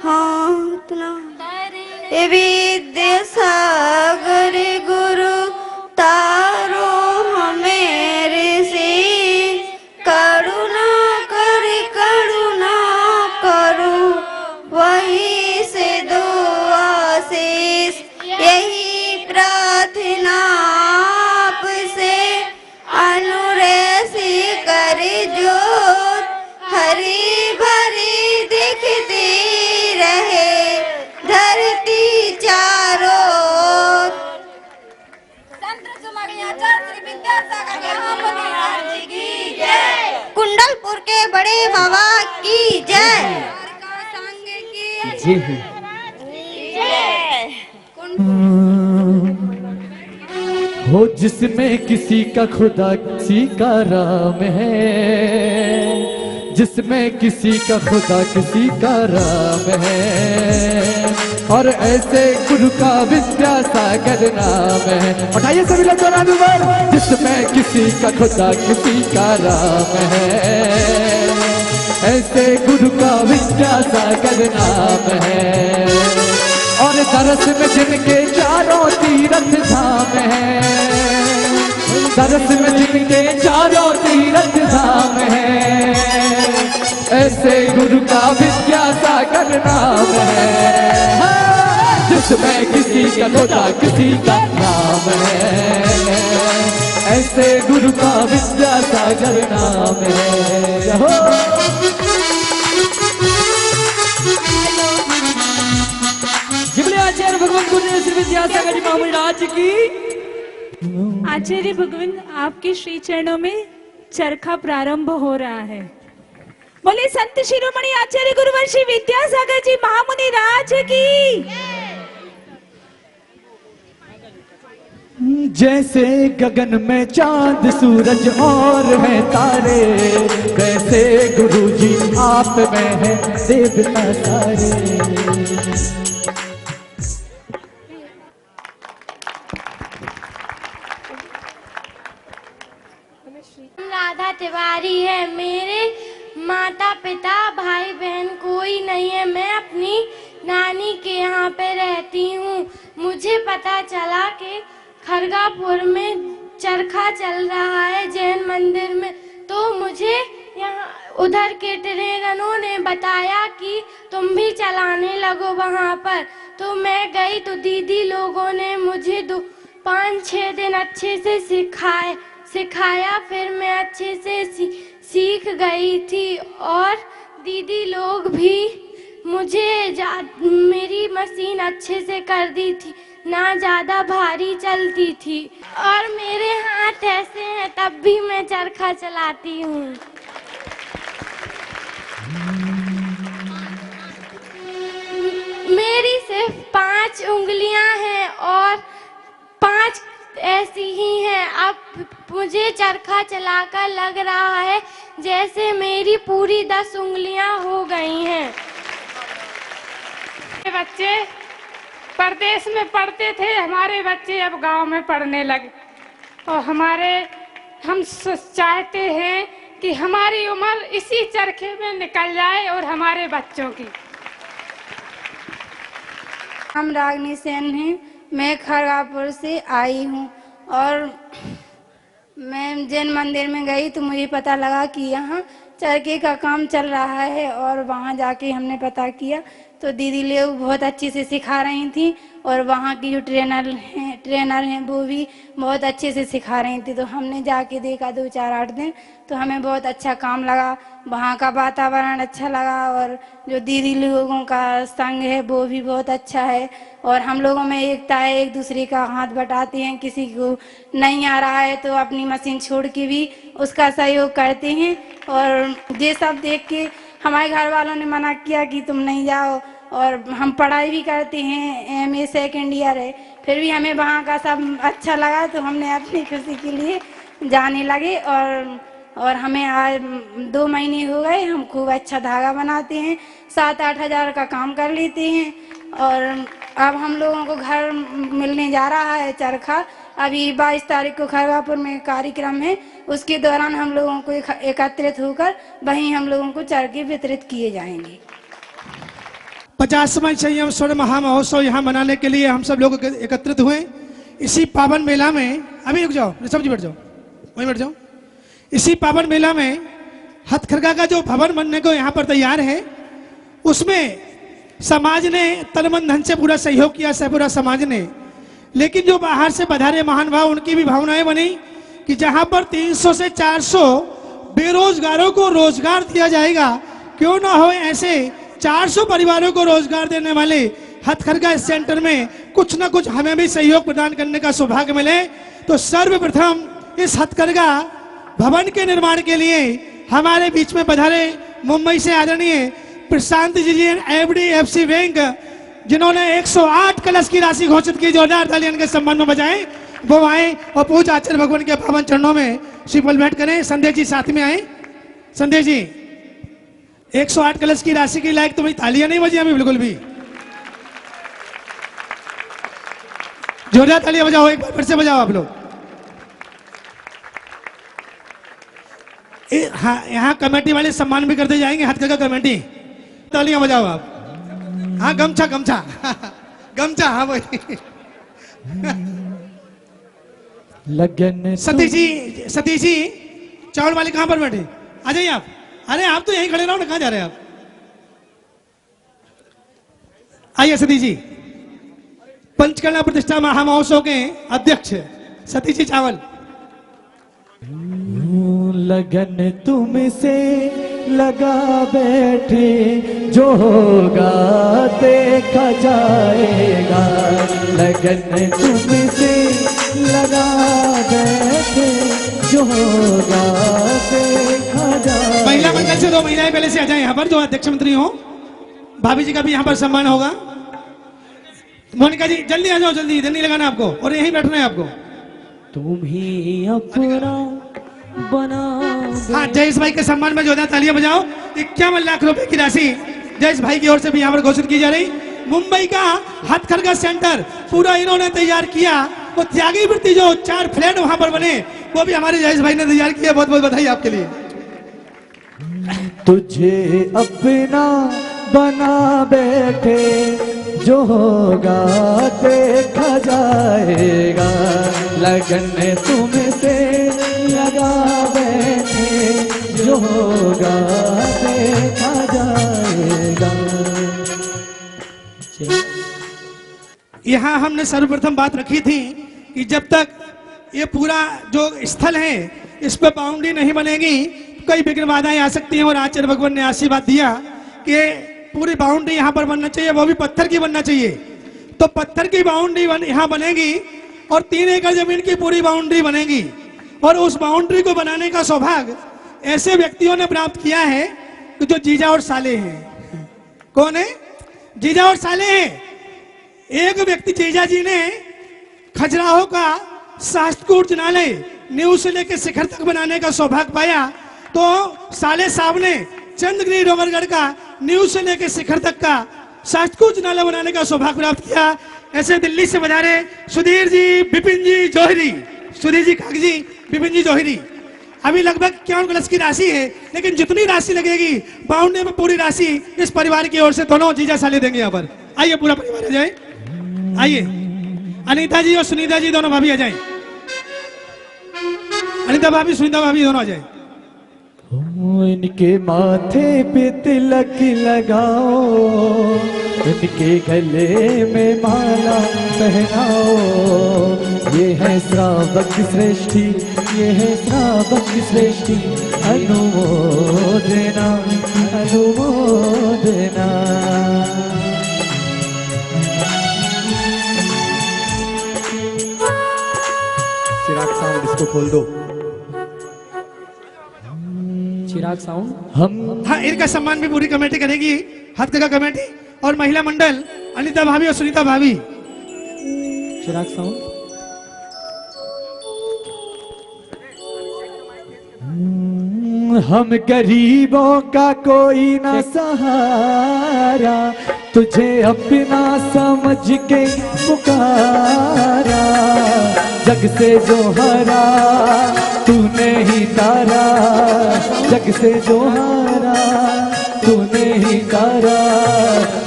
हाँ इतना विद्या सागर गुरु तारो हमें ऋषि, करुणा करो वही से दो आशीष। यही प्रार्थना आपसे अनुरेसी कर जोत, हरी भरी दिखती रहे धरती चारों ओर। कुंडलपुर के बड़े बाबा की जय।
जी
हो जिसमें किसी का खुदा किसी का राम है, जिसमें किसी का खुदा किसी का राम है, और ऐसे गुरु का विद्यासागर नाम है। उठाइए सभी लोग दोनों हाथ, जिसमें किसी का खुदा किसी का राम है, ऐसे गुरु का विद्यासागर नाम है। और दरस में जिनके चारों तीरथ धाम है, दरस में जिनके चारों तीरथ धाम है, ऐसे गुरु का विद्यासागर नाम है। जिसमें किसी का खुदा किसी का नाम है, ऐसे गुरु का विद्यासागर नाम है।
आचार्य भगवान गुरु श्री विद्यासागर जी महाराज की।
आचार्य भगवान आपके श्री चरणों में चरखा प्रारंभ हो रहा है। बोले संत शिरोमणि आचार्य गुरुवर श्री विद्यासागर जी महामुनि राज की।
जैसे गगन में चांद सूरज और है तारे, वैसे गुरु जी आप में है देवता सारे।
राधा तिवारी है। मेरे माता पिता भाई बहन कोई नहीं है। मैं अपनी नानी के यहाँ पे रहती हूँ। मुझे पता चला कि खरगापुर में चरखा चल रहा है जैन मंदिर में, तो मुझे यहाँ उधर के ट्रेनरों ने बताया कि तुम भी चलाने लगो वहाँ पर। तो मैं गई तो दीदी लोगों ने मुझे 5-6 दिन अच्छे से सिखाया। फिर मैं अच्छे से सीख गई थी और दीदी लोग भी मुझे मेरी मशीन अच्छे से कर दी थी, ना ज़्यादा भारी चलती थी। और मेरे हाथ ऐसे हैं तब भी मैं चरखा चलाती हूँ। मेरी सिर्फ 5 उंगलियां हैं और 5 ऐसी ही हैं। अब मुझे चरखा चलाकर लग रहा है जैसे मेरी पूरी 10 उंगलियां हो गई हैं।
बच्चे परदेश में पढ़ते थे, हमारे बच्चे अब गांव में पढ़ने लगे और हम चाहते हैं कि हमारी उम्र इसी चरखे में निकल जाए और हमारे बच्चों की।
हम रागनी सेन हैं, मैं खरगापुर से आई हूँ और मैं जैन मंदिर में गई तो मुझे पता लगा कि यहाँ चरखे का काम चल रहा है और वहाँ जाके हमने पता किया तो दीदी लोग बहुत अच्छे से सिखा रही थी और वहाँ की जो ट्रेनर हैं वो भी बहुत अच्छे से सिखा रही थी। तो हमने जाके देखा 2-4-8 दिन तो हमें बहुत अच्छा काम लगा, वहाँ का वातावरण अच्छा लगा और जो दीदी लोगों का संग है वो भी बहुत अच्छा है और हम लोगों में एकता है, एक दूसरे का हाथ बटाते हैं, किसी को नहीं आ रहा है तो अपनी मशीन छोड़ के भी उसका सहयोग करते हैं। और ये सब देख के हमारे घर वालों ने मना किया कि तुम नहीं जाओ और हम पढ़ाई भी करते हैं, MA सेकेंड ईयर है, फिर भी हमें वहाँ का सब अच्छा लगा तो हमने अपनी खुशी के लिए जाने लगे और हमें आज 2 महीने हो गए, हम खूब अच्छा धागा बनाते हैं, 7-8 हज़ार का काम कर लेते हैं और अब हम लोगों को घर मिलने जा रहा है चरखा। अभी 22 तारीख को खरगापुर में कार्यक्रम है, उसके दौरान हम लोगों को एकत्रित होकर वहीं हम लोगों को चरखे वितरित किए जाएंगे।
50वां संयम स्वर्ण महामहोत्सव यहाँ मनाने के लिए हम सब लोग एकत्रित हुए। इसी पावन मेला में अभी रुक जाओ, सब जी बैठ जाओ, वहीं बैठ जाओ। इसी पावन मेला में हथकरघा का जो भवन बनने को यहाँ पर तैयार है उसमें समाज ने तन मन धन से पूरा सहयोग किया, पूरा समाज ने। लेकिन जो बाहर से पधारे महान भाव उनकी भी भावनाएं बनी कि जहां पर 300 से 400 बेरोजगारों को रोजगार दिया जाएगा, क्यों ना हो ऐसे 400 परिवारों को रोजगार देने वाले हथकरघा सेंटर में कुछ ना कुछ हमें भी सहयोग प्रदान करने का सौभाग्य मिले। तो सर्वप्रथम इस हथकरघा भवन के निर्माण के लिए हमारे बीच में पधारे मुंबई से आदरणीय प्रशांत जी FD बैंक, जिन्होंने 108 कलश की राशि घोषित की, जोरदार तालियां के सम्मान में बजाएं, वो आए और पूज्य आचार्य भगवान के पावन चरणों में श्रीफल भेंट करें। संदेश जी साथ में आए। संदेश जी 108 कलश की राशि की लायक तुम्हारी तालियां नहीं बजी हमें बिल्कुल भी। जोरदार तालियां बजाओ, एक बार फिर से बजाओ आप लोग। हाँ, यहाँ कमेटी वाले सम्मान भी करते जाएंगे, हथकरघा कमेटी, तालियां बजाओ आप। हाँ गमछा गमछा गमछा, हाँ वही।
लगन
सतीश जी चावल वाले कहाँ पर बैठे, आ जाइए आप। अरे आप तो यहीं खड़े रहो ना, कहाँ जा रहे हैं आप? आइए सतीश जी। पंचकर्णा प्रतिष्ठा महामहोत्सव के अध्यक्ष सतीश जी चावल।
लगन तुमसे लगा बैठे, जो होगा देखा जाएगा। लगन तुमसे लगा बैठे, जो होगा देखा जाएगा।
महिला मंडल से 2 महिलाएं पहले से आ जाए यहाँ पर, जो अध्यक्ष मंत्री हो। भाभी जी का भी यहाँ पर सम्मान होगा। मोनिका जी जल्दी आ जाओ, जल्दी, इधर नहीं लगाना आपको और यहीं बैठना है आपको।
तुम ही अपना बना।
हाँ, जयेश भाई के सम्मान में जोरदार तालियां बजाओ। 51 लाख रुपए की राशि जयेश भाई की ओर से भी यहाँ पर घोषित की जा रही। मुंबई का हथकरघा सेंटर पूरा इन्होंने तैयार किया। वो त्यागी वृत्ति जो 4 फ्लैट वहां पर बने वो भी हमारे जयेश भाई ने तैयार किया। बहुत बहुत बधाई आपके लिए।
तुझे अपना बना बैठे, जो होगा देखा जाएगा। लगन तुमसे लगा बैठे, जो होगा देखा जाएगा।
यहाँ हमने सर्वप्रथम बात रखी थी कि जब तक ये पूरा जो स्थल है इस पर बाउंड्री नहीं बनेगी, कई विघ्न बाधाएं आ सकती हैं। और आचार्य भगवान ने आशीर्वाद दिया कि पूरी बाउंड्री यहाँ पर बनना चाहिए, वो भी पत्थर की बनना चाहिए। तो पत्थर की बाउंड्री यहाँ बनेगी और 3 एकड़ जमीन की पूरी बाउंड्री बनेगी। और उस बाउंड्री को बनाने का सौभाग्य ऐसे व्यक्तियों ने प्राप्त किया है कि जो जीजा और साले हैं। कौन है? जीजा और साले हैं। एक व्यक्ति जीजा जी ने खजुराहो का शास्त्रकूट जिनालय नींव से लेकर शिखर तक बनाने का सौभाग्य पाया, तो साले साहब ने चंद्रगिरी डोंगरगढ़ का नींव से लेकर शिखर तक का शास्त्रकूट जिनालय बनाने का सौभाग्य प्राप्त किया। ऐसे दिल्ली से बधारे सुधीर जी, विपिन जी जोहरी, सुधीर जी कागजी, विपिन जी जोहरी। अभी लगभग 51 कलश की राशि है, लेकिन जितनी राशि लगेगी 52 में पूरी राशि इस परिवार की ओर से दोनों जीजा साले देंगे। यहाँ पर आइए, पूरा परिवार आ जाए। आइए, अनीता जी और सुनीता जी दोनों भाभी आ जाए। अनीता भाभी, सुनीता भाभी दोनों आ जाए।
इनके माथे पे तिलक लगाओ, इनके गले में माला पहनाओ। ये है श्रावक श्रेष्ठी, ये है श्रावक श्रेष्ठी, अनुमोदना अनुमोदना।
चिराग साउंड इसको खोल दो।
चिराग साउंड
हम, हाँ, इनका सम्मान भी पूरी कमेटी करेगी, हथकरघा कमेटी और महिला मंडल, अनीता भाभी और सुनीता भाभी।
चिराग साउंड।
हम गरीबों का कोई ना सहारा, तुझे अपना समझ के पुकारा। जग से जो हरा तूने ही तारा, जग से जो हारा तूने ही तारा।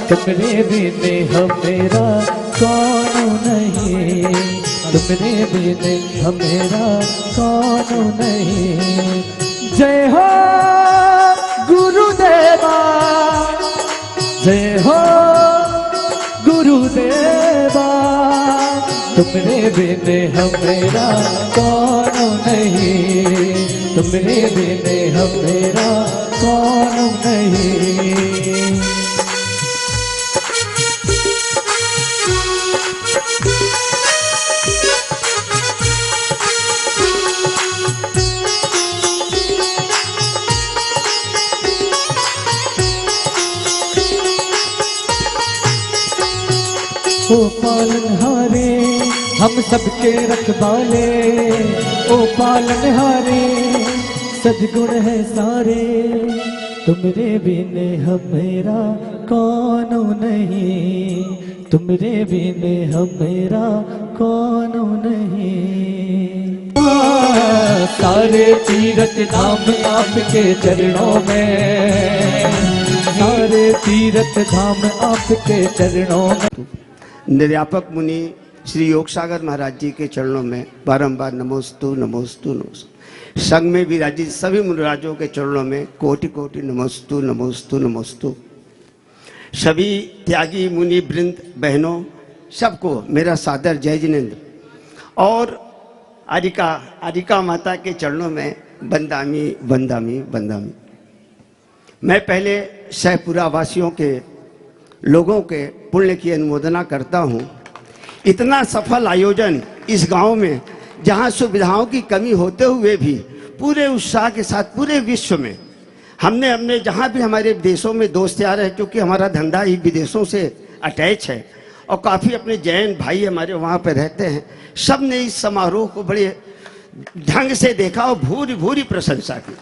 तुमने बिने हमेरा कौन नहीं, तुमने बिने हमेरा कौन नहीं। जय हो गुरुदेवा, जय हो गुरुदेवा। तुमने बिने हमेरा कौन नहीं, तुमने बिने हमेरा कौन नहीं। ओ पालनहारे हम सबके रखवाले, ओ पालनहारे सद्गुण है सारे। तुमरे बिने हमेरा कौन नहीं, तुमरे बिने हमेरा कौन नहीं। सारे तीरथ धाम आपके चरणों में, सारे तीरथ धाम आपके चरणों में।
निर्यापक मुनि श्री योग सागर महाराज जी के चरणों में बारंबार नमोस्तु नमोस्तु नमोस्तु। संघ में विराजित सभी मुनिराजों के चरणों में कोटि कोटि नमोस्तु नमोस्तु नमोस्तु। सभी त्यागी मुनि वृंद बहनों सबको मेरा सादर जय जिनेंद्र। और आरिका माता के चरणों में वंदामी वंदामी वंदामी। मैं पहले सहपुरा वासियों के लोगों के पुण्य की अनुमोदना करता हूँ। इतना सफल आयोजन इस गांव में, जहां सुविधाओं की कमी होते हुए भी पूरे उत्साह के साथ पूरे विश्व में हमने जहां भी हमारे देशों में दोस्त यार है, क्योंकि हमारा धंधा ही विदेशों से अटैच है और काफ़ी अपने जैन भाई हमारे वहाँ पर रहते हैं, सब ने इस समारोह को बड़े ढंग से देखा और भूरी भूरी प्रशंसा की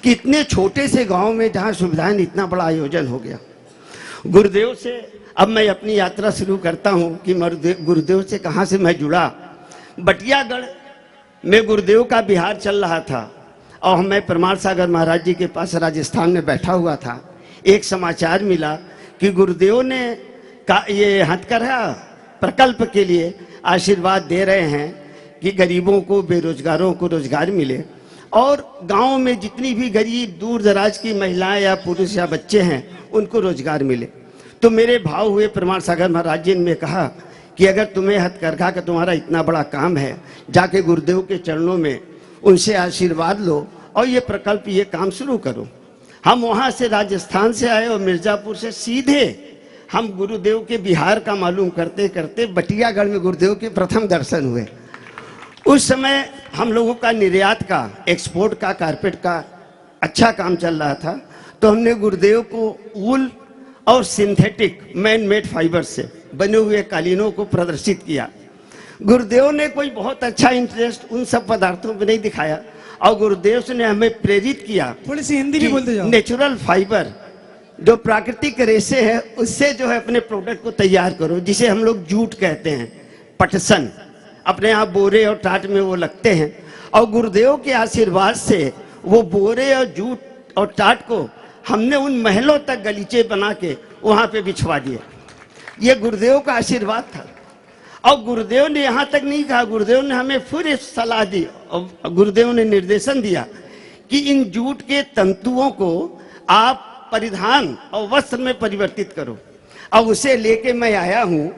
कि इतने छोटे से गांव में जहाँ सुविधाएं इतना बड़ा आयोजन हो गया। गुरुदेव से अब मैं अपनी यात्रा शुरू करता हूँ कि गुरुदेव से कहाँ से मैं जुड़ा। बटियागढ़ में गुरुदेव का बिहार चल रहा था और मैं परमार सागर महाराज जी के पास राजस्थान में बैठा हुआ था। एक समाचार मिला कि गुरुदेव ने ये हथकरघा प्रकल्प के लिए आशीर्वाद दे रहे हैं कि गरीबों को, बेरोजगारों को रोजगार मिले और गाँव में जितनी भी गरीब दूर दराज की महिलाएं या पुरुष या बच्चे हैं उनको रोजगार मिले। तो मेरे भाव हुए परमार सागर महाराज जी ने कहा कि अगर तुम्हें हथकरघा का तुम्हारा इतना बड़ा काम है, जाके गुरुदेव के चरणों में उनसे आशीर्वाद लो और ये प्रकल्प, ये काम शुरू करो। हम वहाँ से राजस्थान से आए और मिर्जापुर से सीधे हम गुरुदेव के बिहार का मालूम करते करते बटियागढ़ में गुरुदेव के प्रथम दर्शन हुए। उस समय हम लोगों का निर्यात का, एक्सपोर्ट का, कारपेट का अच्छा काम चल रहा था। तो हमने गुरुदेव को वूल और सिंथेटिक मैन मेड फाइबर से बने हुए कालीनों को प्रदर्शित किया। गुरुदेव ने कोई बहुत अच्छा इंटरेस्ट उन सब पदार्थों पर नहीं दिखाया और गुरुदेव ने हमें प्रेरित किया,
थोड़ी सी हिंदी भी बोलते जाओ,
नेचुरल फाइबर जो प्राकृतिक रेशे है उससे जो है अपने प्रोडक्ट को तैयार करो, जिसे हम लोग जूट कहते हैं, पटसन। अपने यहाँ बोरे और टाट में वो लगते हैं और गुरुदेव के आशीर्वाद से वो बोरे और जूट और टाट को हमने उन महलों तक गलीचे बना के वहां पे बिछवा दिए। ये गुरुदेव का आशीर्वाद था। और गुरुदेव ने यहाँ तक नहीं कहा, गुरुदेव ने हमें फिर सलाह दी और गुरुदेव ने निर्देशन दिया कि इन जूट के तंतुओं को आप परिधान और वस्त्र में परिवर्तित करो। और उसे लेके मैं आया हूँ,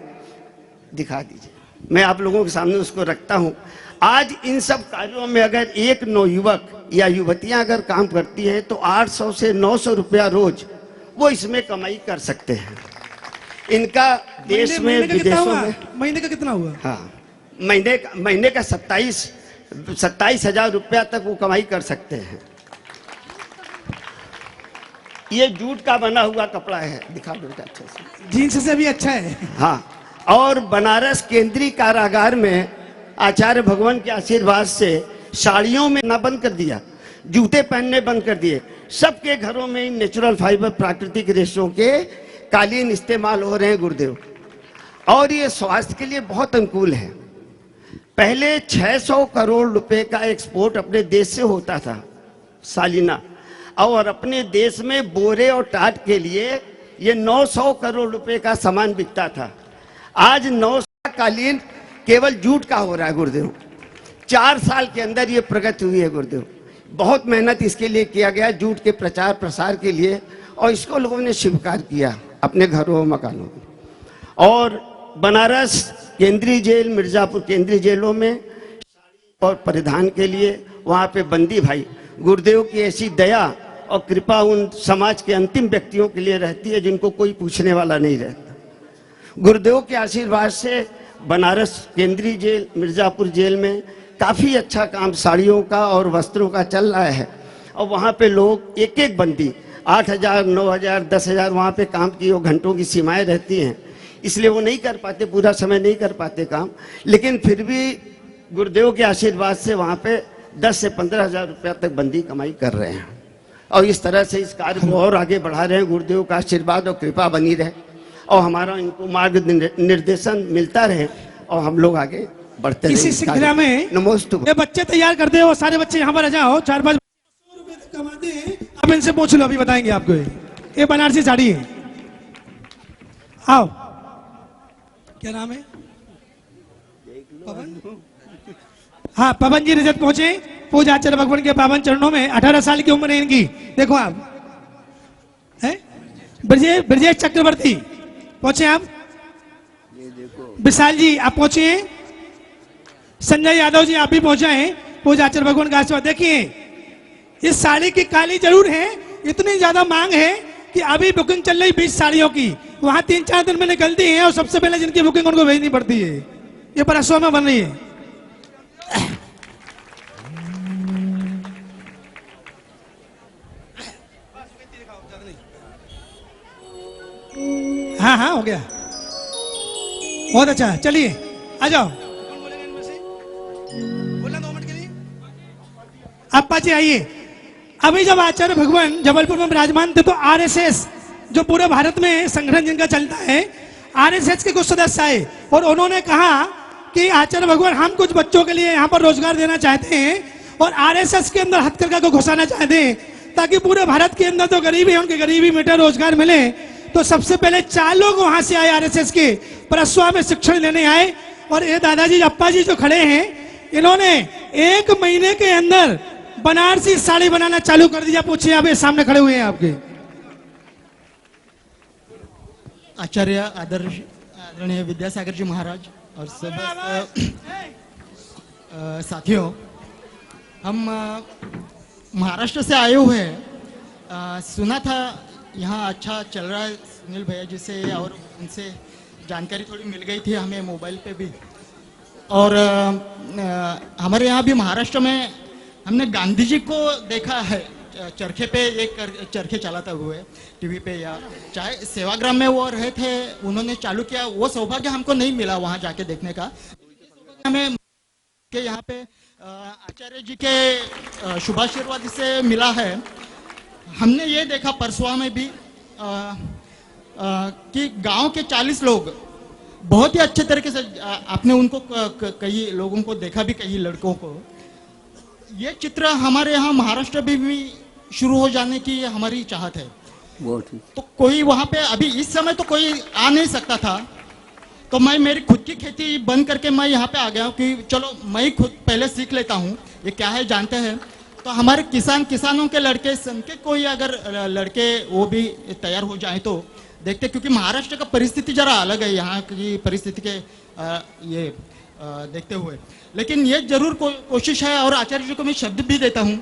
दिखा दीजिए, मैं आप लोगों के सामने उसको रखता हूँ। आज इन सब कार्यों में अगर एक नौयुवक या युवतियां अगर काम करती हैं तो 800 से 900 रुपया रोज वो इसमें कमाई कर सकते हैं। इनका देश में विदेशों में
महीने का कितना हुआ?
हाँ, महीने का 27,000 रुपया तक वो कमाई कर सकते हैं। ये जूट का बना हुआ कपड़ा है, दिखा दो अच्छे से।
जीन्स से भी अच्छा है।
हाँ, और बनारस केंद्रीय कारागार में आचार्य भगवान के आशीर्वाद से साड़ियों में ना बंद कर दिया, जूते पहनने बंद कर दिए। सबके घरों में नेचुरल फाइबर प्राकृतिक रेशों के कालीन इस्तेमाल हो रहे हैं गुरुदेव। और ये स्वास्थ्य के लिए बहुत अनुकूल है। पहले 600 करोड़ रुपए का एक्सपोर्ट अपने देश से होता था सालिना, और अपने देश में बोरे और टाट के लिए ये 900 करोड़ रुपए का सामान बिकता था। आज 900 कालीन केवल जूट का हो रहा है गुरुदेव। 4 साल के अंदर ये प्रगति हुई है गुरुदेव। बहुत मेहनत इसके लिए किया गया, जूट के प्रचार प्रसार के लिए, और इसको लोगों ने स्वीकार किया अपने घरों मकानों में। और बनारस केंद्रीय जेल, मिर्जापुर केंद्रीय जेलों में और परिधान के लिए वहाँ पे बंदी भाई, गुरुदेव की ऐसी दया और कृपा उन समाज के अंतिम व्यक्तियों के लिए रहती है जिनको कोई पूछने वाला नहीं रहता। गुरुदेव के आशीर्वाद से बनारस केंद्रीय जेल, मिर्जापुर जेल में काफ़ी अच्छा काम साड़ियों का और वस्त्रों का चल रहा है। और वहाँ पे लोग एक एक बंदी 8,000, 9,000, 10,000 वहाँ पे काम की वो घंटों की सीमाएं रहती हैं, इसलिए वो नहीं कर पाते, पूरा समय नहीं कर पाते काम। लेकिन फिर भी गुरुदेव के आशीर्वाद से वहाँ पे 10 से 15,000 रुपया तक बंदी कमाई कर रहे हैं। और इस तरह से इस कार्य को और आगे बढ़ा रहे हैं। गुरुदेव का आशीर्वाद और कृपा बनी रहे और हमारा इनको मार्ग निर्देशन मिलता रहे और हम लोग आगे बढ़ते रहे।
इसी श्रृंखला में
नमोस्तु।
ये बच्चे तैयार करते हो, सारे बच्चे यहाँ पर आ जाओ। 4-5 100 रुपए तक कमाते हैं। अब इनसे पूछ लो, अभी बताएंगे आपको। ये बनारसी साड़ी है। आओ, क्या नाम है? पवन। हाँ, पवन जी रजत पहुंचे पूज आचार्य भगवान के पावन चरणों में। 18 साल की उम्र है इनकी। देखो आप है ब्रजेश चक्रवर्ती पहुंचे आप। विशाल जी आप पहुंचे। संजय यादव जी आप भी पहुंचे हैं। पूज आचार्य भगवान का आशीर्वाद। देखिए, इस साड़ी की काली जरूर है, इतनी ज्यादा मांग है कि अभी बुकिंग चल रही 20 साड़ियों की। वहां 3-4 दिन में निकलती है और सबसे पहले जिनकी बुकिंग उनको भेजनी पड़ती है। ये परसों में बन रही है। हाँ हाँ, हो गया, बहुत अच्छा। चलिए आ जाओ। अप्पा जी आइए। अभी जब आचार्य भगवान जबलपुर में विराजमान थे तो आरएसएस, जो पूरे भारत में संगठन जिनका चलता है, आरएसएस के कुछ सदस्य आए और उन्होंने कहा कि आचार्य भगवान हम कुछ बच्चों के लिए यहाँ पर रोजगार देना चाहते हैं और आरएसएस के अंदर हथकरघा को घुसाना चाहते हैं, ताकि पूरे भारत के अंदर तो गरीबी है, उनके गरीबी मिटे, रोजगार मिले। तो सबसे पहले 4 लोग वहां से आए आरएसएस के, परसवा में शिक्षण लेने आए। और ये दादाजी अप्पा जी जो खड़े हैं, इन्होंने 1 महीने के अंदर बनारसी साड़ी बनाना चालू कर दिया। पूछिए, आप सामने खड़े हुए हैं आपके
आचार्य आदरणीय विद्यासागर जी महाराज और सब साथियों, हम महाराष्ट्र से आए हुए हैं। सुना था यहाँ अच्छा चल रहा है सुनील भैया जी से, और उनसे जानकारी थोड़ी मिल गई थी हमें मोबाइल पे भी। और हमारे यहाँ भी महाराष्ट्र में हमने गांधी जी को देखा है चरखे पे, एक चरखे चलाते हुए टीवी पे, या चाहे सेवाग्राम में वो रहे थे, उन्होंने चालू किया। वो सौभाग्य हमको नहीं मिला वहाँ जाके देखने का। हमें के यहाँ पे आचार्य जी के शुभाशीर्वाद से मिला है। हमने ये देखा परसवा में भी कि गांव के 40 लोग बहुत ही अच्छे तरीके से, आपने उनको कई लोगों को देखा भी, कई लड़कों को, ये चित्र हमारे यहाँ महाराष्ट्र में भी शुरू हो जाने की हमारी चाहत है। तो कोई वहाँ पे अभी इस समय तो कोई आ नहीं सकता था, तो मैं मेरी खुद की खेती बंद करके मैं यहाँ पे आ गया कि चलो मैं ही खुद पहले सीख लेता हूँ ये क्या है जानते हैं। तो हमारे किसानों के लड़के सन के कोई अगर लड़के वो भी तैयार हो जाए तो देखते, क्योंकि महाराष्ट्र का परिस्थिति जरा अलग है यहाँ की परिस्थिति के देखते हुए। लेकिन ये जरूर कोशिश है और आचार्य जी को मैं शब्द भी देता हूँ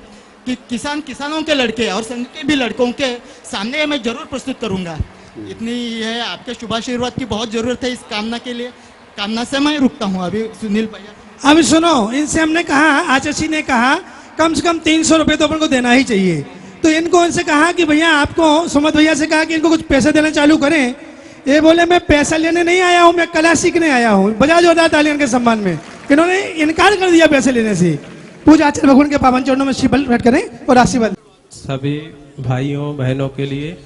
कि किसानों के लड़के और संघ के भी लड़कों के सामने मैं जरूर प्रस्तुत करूँगा। इतनी है, आपके शुभाशीर्वाद की बहुत जरूरत है इस कामना के लिए। कामना से मैं रुकता हूँ अभी। सुनील भैया
अभी सुनो, इनसे हमने कहा, आचार्य जी ने कहा कम से कम 300 रुपये तो अपन को देना ही चाहिए। तो इनको उनसे कहा कि भैया आपको, सुमत भैया से कहा कि इनको कुछ पैसे देना चालू करें। ये बोले मैं पैसा लेने नहीं आया हूँ, मैं कला सीखने आया हूँ। बजा जोरदार तालियां के सम्मान में। इन्होंने इनकार कर दिया पैसे लेने से। पूजा आचार्य भगवान के पावन चरणों में शीबल भेंट करें और आशीर्वाद।
सभी भाइयों बहनों के लिए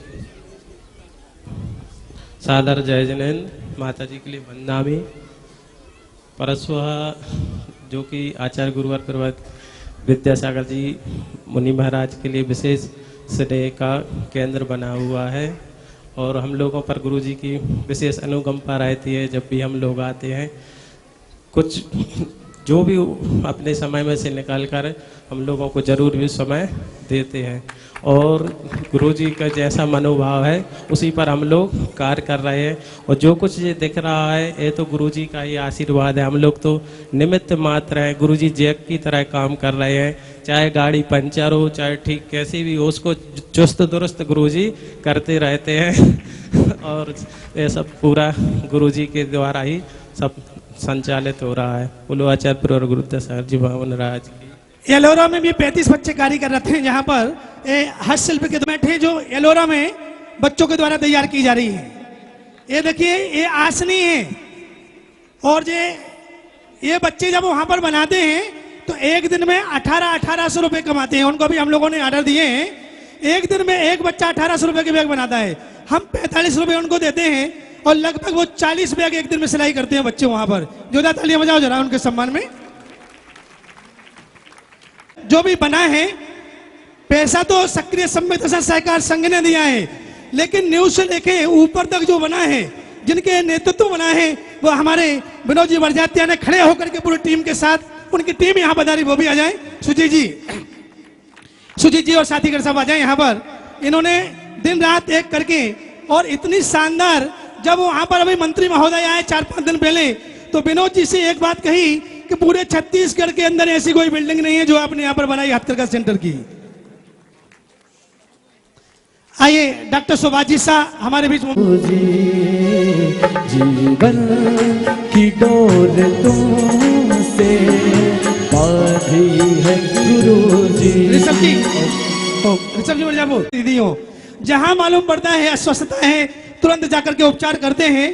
सादर जय जैन, माता जी के लिए वंदनामी। परस्व जो कि आचार्य गुरुवर पर्वत विद्यासागर जी मुनि महाराज के लिए विशेष स्नेह का केंद्र बना हुआ है और हम लोगों पर गुरु जी की विशेष अनुकंपा रहती है। जब भी हम लोग आते हैं, कुछ जो भी अपने समय में से निकाल कर हम लोगों को जरूर भी समय देते हैं और गुरु जी का जैसा मनोभाव है उसी पर हम लोग कार्य कर रहे हैं। और जो कुछ ये दिख रहा है ये तो गुरु जी का ही आशीर्वाद है। हम लोग तो निमित्त मात्र हैं, गुरु जी जैक की तरह काम कर रहे हैं। चाहे गाड़ी पंचर हो, चाहे ठीक कैसी भी हो, उसको चुस्त दुरुस्त गुरु जी करते रहते हैं और ये सब पूरा गुरु जी के द्वारा ही सब संचालित हो रहा है। बोलो आचार्य और गुरुदास जी भवन राज की।
एलोरा में भी 35 बच्चे कार्य कर रहे हैं, जहाँ पर हस्तशिल्प के बैठे जो एलोरा में बच्चों के द्वारा तैयार की जा रही है। ये देखिए, ये आसनी है और ये बच्चे जब वहां पर बनाते हैं तो एक दिन में 1800 रुपए कमाते हैं। उनको भी हम लोगों ने ऑर्डर दिए हैं। एक दिन में एक बच्चा 1800 रुपए के बैग बनाता है। हम 45 रुपए उनको देते हैं और लगभग वो 40 बैग एक दिन में सिलाई करते हैं बच्चे वहां पर। जोरदार तालियां बजाओ जरा उनके सम्मान में। जो भी बना है, पैसा तो सक्रिय सम्मिलित सहकार संघ ने दिया है, लेकिन न्यूज से लेके ऊपर तक जो बना है, जिनके नेतृत्व बना है, वो हमारे विनोद जी बरजात्या ने खड़े होकर के पूरी टीम के साथ, उनकी टीम यहाँ पधारी, वो भी आ जाए। सुजीत जी और साथीगण सब आ जाए यहाँ पर। इन्होंने दिन रात एक करके और इतनी शानदार, जब वहां पर अभी मंत्री महोदय आए 4-5 दिन पहले, तो विनोद जी से एक बात कही कि पूरे छत्तीसगढ़ के अंदर ऐसी कोई बिल्डिंग नहीं है जो आपने यहाँ पर बनाई हथकरघा सेंटर की। आइए डॉक्टर सुभाष जी शाह हमारे बीच में।
जीवन की डोर तुमसे बांधी है गुरुजी।
ऋषभ जी मिर्जापुर दीदियों, जहां मालूम पड़ता है अस्वस्थता है, तुरंत जाकर के उपचार करते हैं।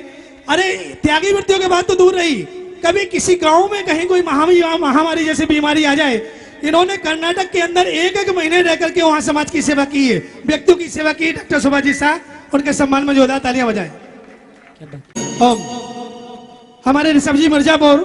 अरे त्यागी वृत्तियों के बाद तो दूर रही, कभी किसी गांव में कहीं कोई महामारी जैसी बीमारी आ जाए, इन्होंने कर्नाटक के अंदर एक महीने रह करके वहां समाज की सेवा की है, व्यक्तियों की सेवा की। डॉक्टर सुभाष जी शाह, उनके सम्मान में जोरदार तालियां बजाएं। हमारे ऋषभ जी मिर्जापुर,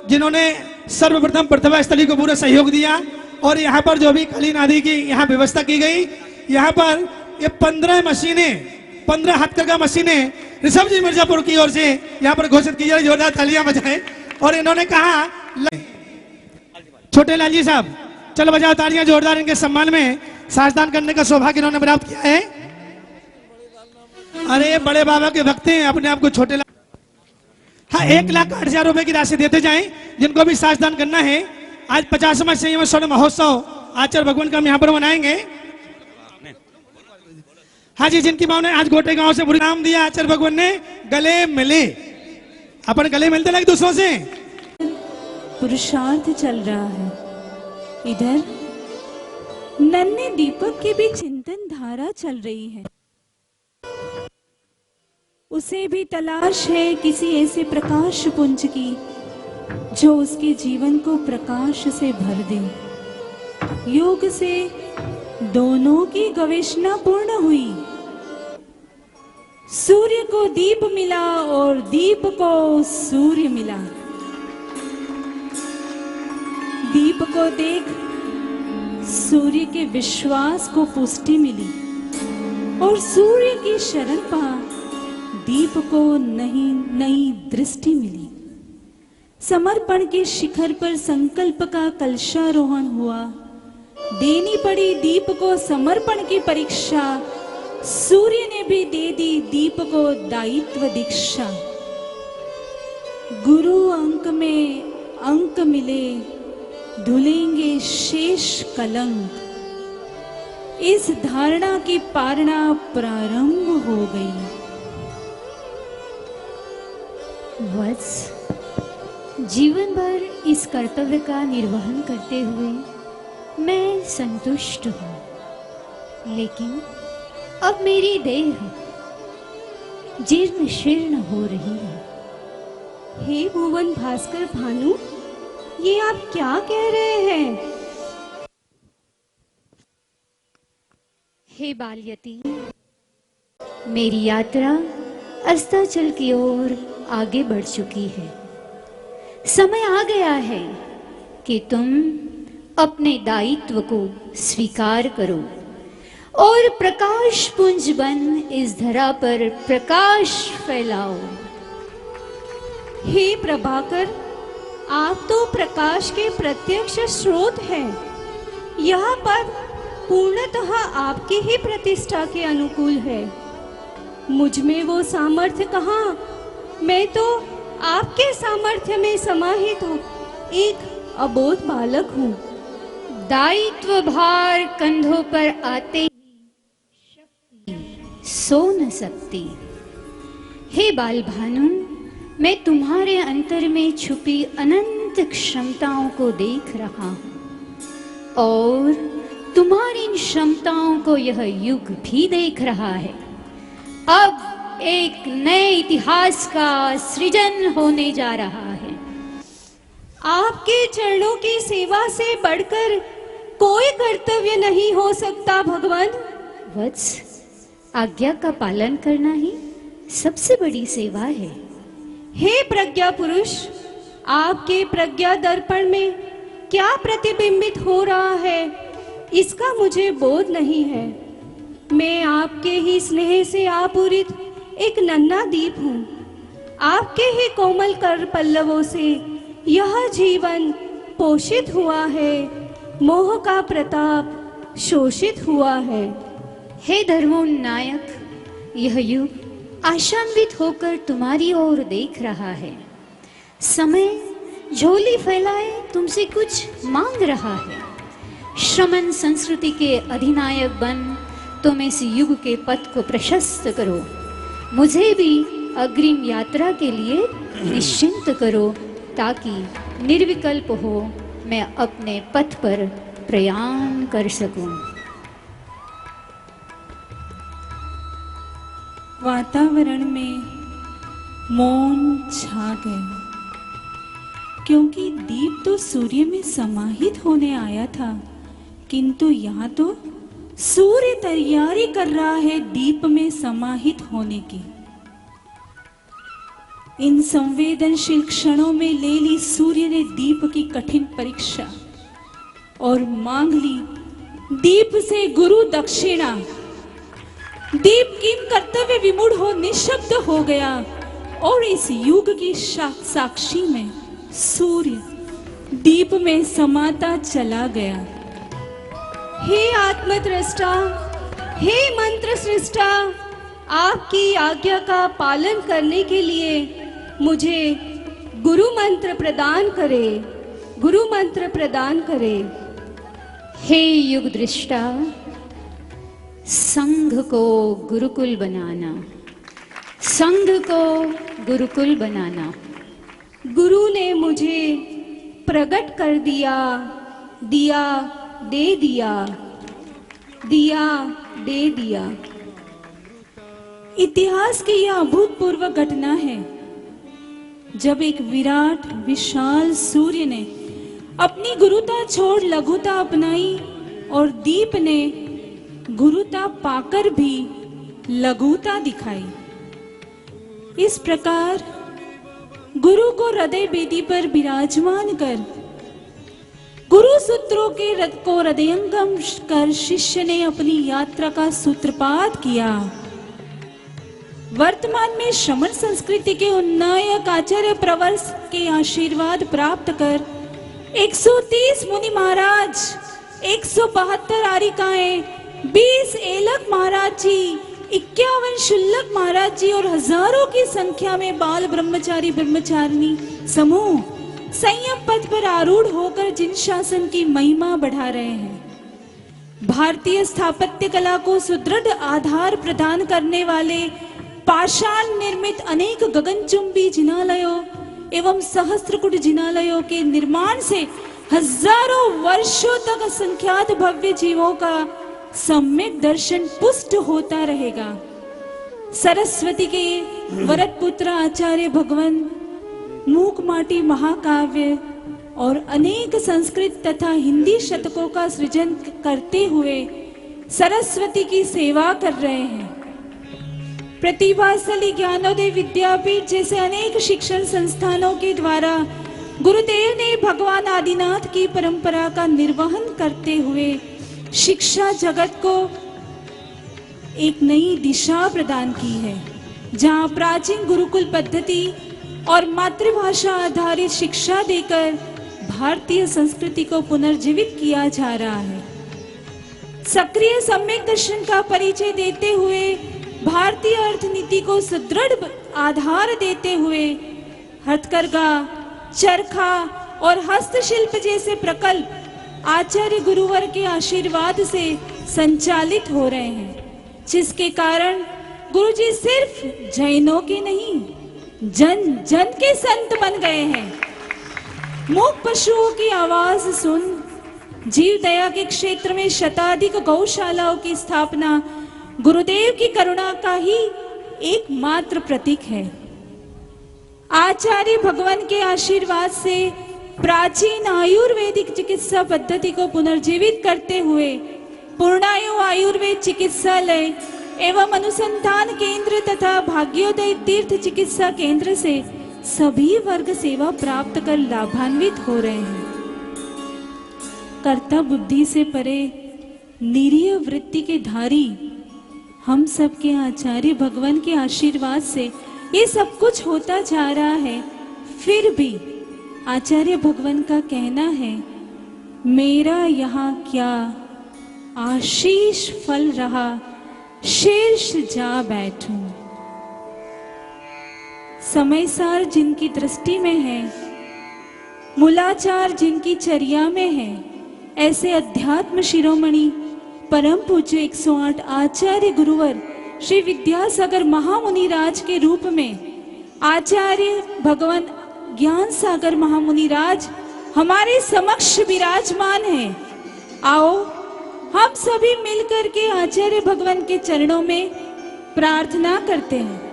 जिन्होंने सर्वप्रथम प्रतिभा स्थली को पूरा सहयोग दिया और यहाँ पर जो भी कालीन आदि की यहाँ व्यवस्था की गई, यहाँ पर ये 15 मशीनें, 15 हथकरघा मशीनें ऋषभ जी मिर्जापुर की ओर से यहाँ पर घोषित की जाए। जोरदार तालियां बजाएं। और इन्होंने कहा, छोटे लाल जी साहब चलो बजाओ तालियां जोरदार, इनके सम्मान में साजदान करने का सौभाग्य इन्होंने प्राप्त किया है। अरे बड़े बाबा के भक्त हैं, अपने आप को छोटे लाल। हाँ, 1,08,000 रुपए की राशि देते जाएं जिनको भी साजदान करना है। आज 50वां संयम स्वर्ण महोत्सव आचार्य भगवान का हम यहाँ पर मनाएंगे। हाँ जी, जिनकी माँ ने आज गोटे गांव से बुरी नाम दिया, आचार्य भगवान ने गले मिले। अपन गले मिलते लगे दूसरों से।
पुरुषार्थ चल रहा है, इधर नन्हे दीपक की भी चिंतन धारा चल रही है। उसे भी तलाश है किसी ऐसे प्रकाश पुंज की जो उसके जीवन को प्रकाश से भर दे। योग से दोनों की गवेषणा पूर्ण हुई। सूर्य को दीप मिला और दीप को सूर्य मिला। दीप को देख सूर्य के विश्वास को पुष्टि मिली और सूर्य की शरण पा दीप को नई दृष्टि मिली। समर्पण के शिखर पर संकल्प का कलशारोहण हुआ। देनी पड़ी दीप को समर्पण की परीक्षा। सूर्य ने भी दे दी दीप को दायित्व दीक्षा। गुरु अंक में अंक मिले, धुलेंगे शेष कलंक। इस धारणा की पारणा प्रारंभ हो गई।
वत्स, जीवन भर इस कर्तव्य का निर्वहन करते हुए मैं संतुष्ट हूँ, लेकिन अब मेरी देह जीर्ण शीर्ण हो रही है।
हे भुवन भास्कर भानु, ये आप क्या कह रहे हैं?
हे बालयती, मेरी यात्रा अस्ताचल की ओर आगे बढ़ चुकी है। समय आ गया है कि तुम अपने दायित्व को स्वीकार करो और प्रकाश पुंज बन इस धरा पर प्रकाश फैलाओ।
हे प्रभाकर, आप तो प्रकाश के प्रत्यक्ष स्रोत हैं। यह पद पूर्णतः आपकी ही प्रतिष्ठा के अनुकूल है। मुझ में वो सामर्थ्य कहाँ? मैं तो आपके सामर्थ्य में समाहित हूँ, एक अबोध बालक हूँ।
दायित्व भार कंधों पर आते ही शक्ति सो न सकती। हे बाल भानु, मैं तुम्हारे अंतर में छुपी अनंत क्षमताओं को देख रहा हूँ और तुम्हारी इन क्षमताओं को यह युग भी देख रहा है। अब एक नए इतिहास का सृजन होने जा रहा है।
आपके चरणों की सेवा से बढ़कर कोई कर्तव्य नहीं हो सकता भगवान।
वत्स, आज्ञा का पालन करना ही सबसे बड़ी सेवा है।
हे प्रज्ञा पुरुष, आपके प्रज्ञा दर्पण में क्या प्रतिबिंबित हो रहा है इसका मुझे बोध नहीं है। मैं आपके ही स्नेह से आपूरित एक नन्हा दीप हूँ। आपके ही कोमल कर पल्लवों से यह जीवन पोषित हुआ है, मोह का प्रताप शोषित हुआ है।
हे धर्मोन्नायक, यह युग आशान्वित होकर तुम्हारी ओर देख रहा है। समय झोली फैलाए तुमसे कुछ मांग रहा है। श्रमण संस्कृति के अधिनायक बन तुम इस युग के पथ को प्रशस्त करो। मुझे भी अग्रिम यात्रा के लिए निश्चिंत करो ताकि निर्विकल्प हो मैं अपने पथ पर प्रयाण कर सकूं।
वातावरण में मौन छा गया, क्योंकि दीप तो सूर्य में समाहित होने आया था, किंतु यहाँ तो सूर्य तैयारी कर रहा है दीप में समाहित होने की। इन संवेदनशील क्षणों में ले ली सूर्य ने दीप की कठिन परीक्षा और मांग ली दीप से गुरु दक्षिणा। दीप किम कर्तव्य विमूढ़ हो निशब्द हो गया और इस युग की साक्षी में सूर्य दीप में समाता चला गया।
हे आत्मद्रष्टा, हे मंत्र सृष्टा, आपकी आज्ञा का पालन करने के लिए मुझे गुरु मंत्र प्रदान करे, गुरु मंत्र प्रदान करे।
हे युग दृष्टा, संघ को गुरुकुल बनाना, संघ को गुरुकुल बनाना।
गुरु ने मुझे प्रकट कर दिया, दिया दे दिया, दिया दे दिया।
इतिहास की यह अभूतपूर्व घटना है जब एक विराट विशाल सूर्य ने अपनी गुरुता छोड़ लघुता अपनाई और दीप ने गुरुता पाकर भी लघुता दिखाई। इस प्रकार गुरु को हृदय बेदी पर विराजमान कर गुरु सूत्रों के रथ को हृदयंगम कर शिष्य ने अपनी यात्रा का सूत्रपात किया। वर्तमान में श्रमण संस्कृति के उन्नायक आचार्य प्रवर्ष के आशीर्वाद प्राप्त कर 130 मुनि महाराज, 172 आरिकाएं, 20 एलक महाराज जी, 51 शुल्लक महाराज जी और हजारों की संख्या में बाल ब्रह्मचारी ब्रह्मचारिणी समूह संयम पथ पर आरूढ़ होकर जिन शासन की महिमा बढ़ा रहे हैं। भारतीय स्थापत्य कला को सुदृढ़ आधार प्रदान करने वाले पाषाण निर्मित अनेक गगनचुंबी जिनालयों एवं सहस्त्रकुट जिनालयों के निर्माण से हजारों वर्षों तक असंख्यात भव्य जीवों का सम्यक दर्शन पुष्ट होता रहेगा। सरस्वती के वरद पुत्र आचार्य भगवान मूक माटी महाकाव्य और अनेक संस्कृत तथा हिंदी शतकों का सृजन करते हुए सरस्वती की सेवा कर रहे हैं। प्रतिभाशाली ज्ञानोदय विद्यापीठ जैसे अनेक शिक्षण संस्थानों के द्वारा गुरुदेव ने भगवान आदिनाथ की परंपरा का निर्वहन करते हुए शिक्षा जगत को एक नई दिशा प्रदान की है, जहां प्राचीन गुरुकुल पद्धति और मातृभाषा आधारित शिक्षा देकर भारतीय संस्कृति को पुनर्जीवित किया जा रहा है। सक्रिय सम्यक दर्शन का परिचय देते हुए भारतीय अर्थनीति को सुदृढ़ आधार देते हुए हथकरघा, चरखा और हस्तशिल्प जैसे प्रकल्प आचार्य गुरुवर के आशीर्वाद से संचालित हो रहे हैं, जिसके कारण गुरुजी सिर्फ जैनों के नहीं, जन जन के संत बन गए हैं। मूक पशुओं की आवाज सुन जीव दया के क्षेत्र में शताधिक गौशालाओं की स्थापना गुरुदेव की करुणा का ही एकमात्र प्रतीक है। आचार्य भगवान के आशीर्वाद से प्राचीन आयुर्वेदिक चिकित्सा पद्धति को पुनर्जीवित करते हुए पूर्णायु आयुर्वेद चिकित्सालय एवं अनुसंधान केंद्र तथा भाग्योदय तीर्थ चिकित्सा केंद्र से सभी वर्ग सेवा प्राप्त कर लाभान्वित हो रहे हैं। कर्ता बुद्धि से परे निरीह वृत्ति के धारी हम सबके आचार्य भगवान के आशीर्वाद से ये सब कुछ होता जा रहा है। फिर भी आचार्य भगवान का कहना है, मेरा यहाँ क्या आशीष फल रहा, शीर्ष जा बैठूं। समयसार जिनकी दृष्टि में है, मूलाचार जिनकी चर्या में है, ऐसे अध्यात्म शिरोमणि परम पूज्य 108 आचार्य गुरुवर श्री विद्यासागर महामुनि राज के रूप में आचार्य भगवान ज्ञान सागर महामुनि राज हमारे समक्ष विराजमान हैं। आओ हम सभी मिलकर के आचार्य भगवान के चरणों में प्रार्थना करते हैं।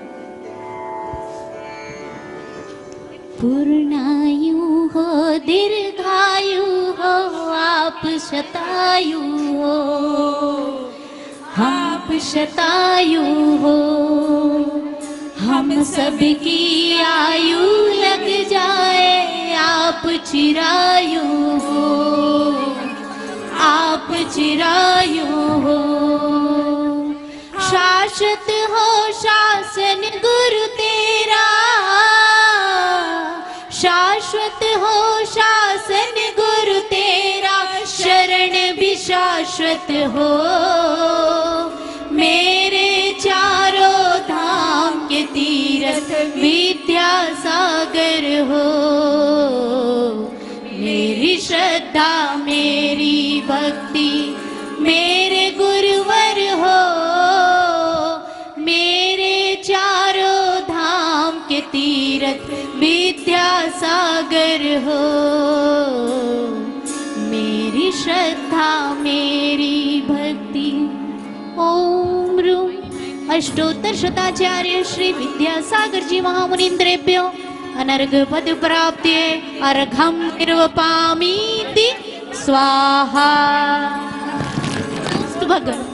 पूर्णायु हो दीर्घायु हो आप शतायु हो, आप शतायु हो, हम सबकी आयु लग जाए आप चिरायु हो, आप चिरायु हो। शाश्वत हो शासन गुरु तेरा, शाश्वत हो शासन गुरु तेरा, शरण भी शाश्वत हो। मेरे चारों धाम के तीरथ विद्यासागर हो, मेरी श्रद्धा मेरी भक्ति मेरे गुरुवर हो, मेरे चारों धाम के तीरथ विद्यासागर हो, मेरी श्रद्धा मेरी भक्ति। ओम रूम अष्टोत्तर शताचार्य श्री विद्यासागर जी महामुनीन्द्रेभ्यो अनर्घ पद प्राप्त्यै अर्घं निर्वपामीति स्वाहा।
भगवान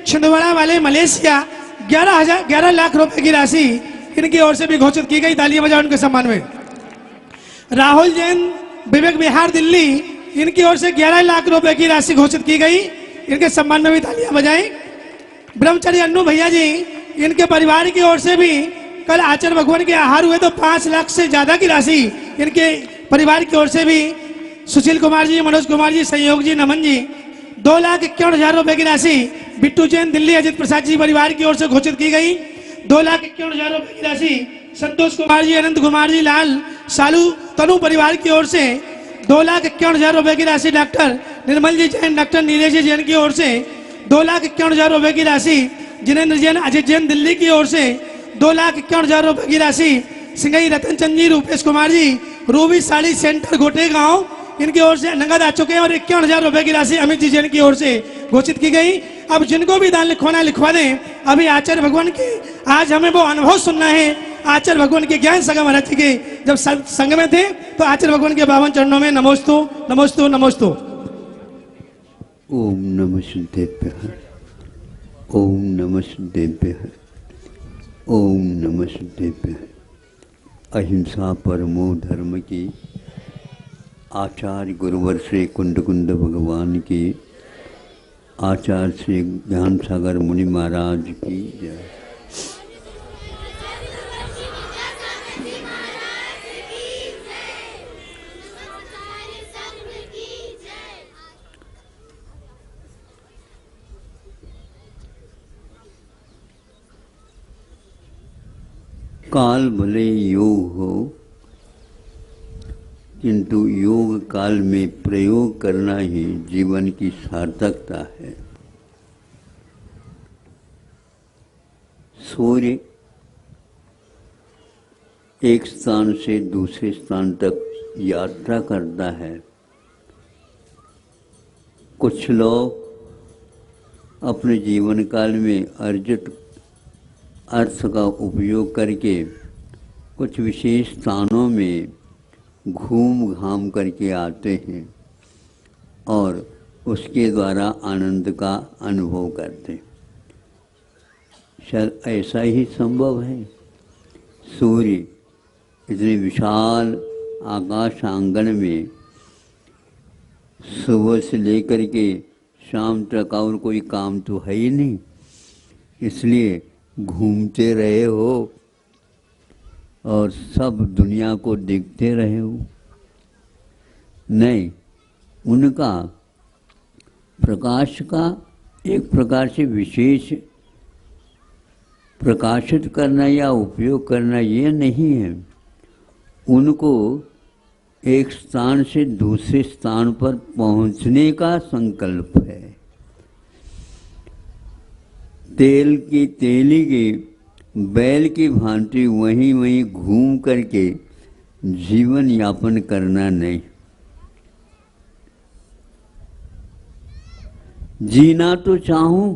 छिंदवाड़ा वाले मलेशिया 11 लाख रुपए की राशि इनकी ओर से भी घोषित की गई। तालियां बजाओ उनके सम्मान में। राहुल जैन विवेक विहार दिल्ली, इनकी ओर से 11 लाख रुपए की राशि घोषित की गई। इनके सम्मान में भी तालियां बजाएं। ब्रह्मचारी अन्नू भैया जी, इनके परिवार की ओर से भी कल आचार्य भगवान के आहार हुए तो 5 लाख से ज्यादा की राशि इनके परिवार की ओर से भी सुशील कुमार जी, मनोज कुमार जी, संयोग जी, नमन जी 2,51,000 रुपए की राशि बिट्टू जैन दिल्ली, अजित प्रसाद जी परिवार की ओर से घोषित की गई। 2,51,000 रुपए की राशि संतोष कुमार जी, अनंत कुमार जी, लाल सालू तनु परिवार की ओर से 2,51,000 रुपए की राशि डॉक्टर निर्मल जी जैन, डॉक्टर नीलेश जी जैन की ओर से 2,51,000 रुपए की राशि जिनेन्द्र जैन, अजित जैन दिल्ली की ओर से 2,51,000 रुपए की राशि सिंगई रतन चंद जी, रूपेश कुमार जी, रूबी साड़ी सेंटर गोटे गांव, इनकी ओर से नगद आ चुके हैं और 51,000 रुपए की राशि अमित जी जैन की ओर से घोषित की गई। अब जिनको भी दान लिखवाना लिखवा दें। अभी आचार्य भगवान के आज हमें वो अनुभव सुनना है। आचार्य भगवान के ज्ञान संगम महाराज जी के जब संग में थे तो आचार्य भगवान के 52 चरणों में नमोस्तु नमोस्तु नमोस्तु।
ओम नमः शुद्धेभ्यः, ओम नमः शुद्धेभ्यः, ओम नमः शुद्धेभ्यः। अहिंसा परमो धर्म की आचार्य गुरुवर श्री कुंड कुंड भगवान की, आचार्य श्री ज्ञान सागर मुनि महाराज की जय। काल भले योग हो, किंतु योग काल में प्रयोग करना ही जीवन की सार्थकता है। सूर्य एक स्थान से दूसरे स्थान तक यात्रा करता है। कुछ लोग अपने जीवन काल में अर्जित अर्थ का उपयोग करके कुछ विशेष स्थानों में घूम घाम करके आते हैं और उसके द्वारा आनंद का अनुभव करते हैं। शायद ऐसा ही संभव है। सूर्य इतने विशाल आकाश आंगन में सुबह से लेकर के शाम तक और कोई काम तो है ही नहीं, इसलिए घूमते रहे हो और सब दुनिया को देखते रहे हो। नहीं, उनका प्रकाश का एक प्रकार से विशेष प्रकाशित करना या उपयोग करना ये नहीं है। उनको एक स्थान से दूसरे स्थान पर पहुंचने का संकल्प है। तेल की तेली की बैल की भांति वहीं वहीं घूम करके जीवन यापन करना नहीं। जीना तो चाहूं,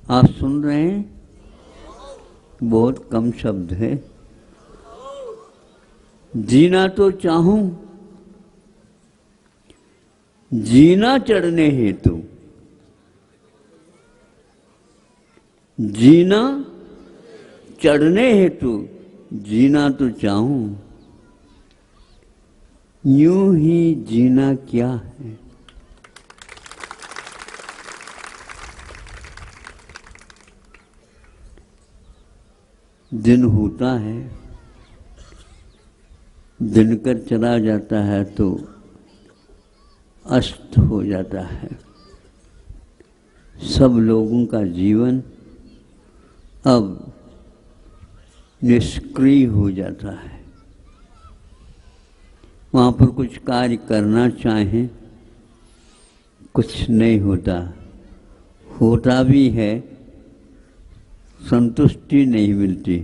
आप सुन रहे हैं, बहुत कम शब्द है। जीना तो चाहूं, जीना चढ़ने हेतु, जीना चढ़ने हेतु जीना तो चाहूं, यूं ही जीना क्या है। दिन होता है, दिनकर चला जाता है तो अस्त हो जाता है। सब लोगों का जीवन अब निष्क्रिय हो जाता है। वहाँ पर कुछ कार्य करना चाहें, कुछ नहीं होता, होता भी है संतुष्टि नहीं मिलती।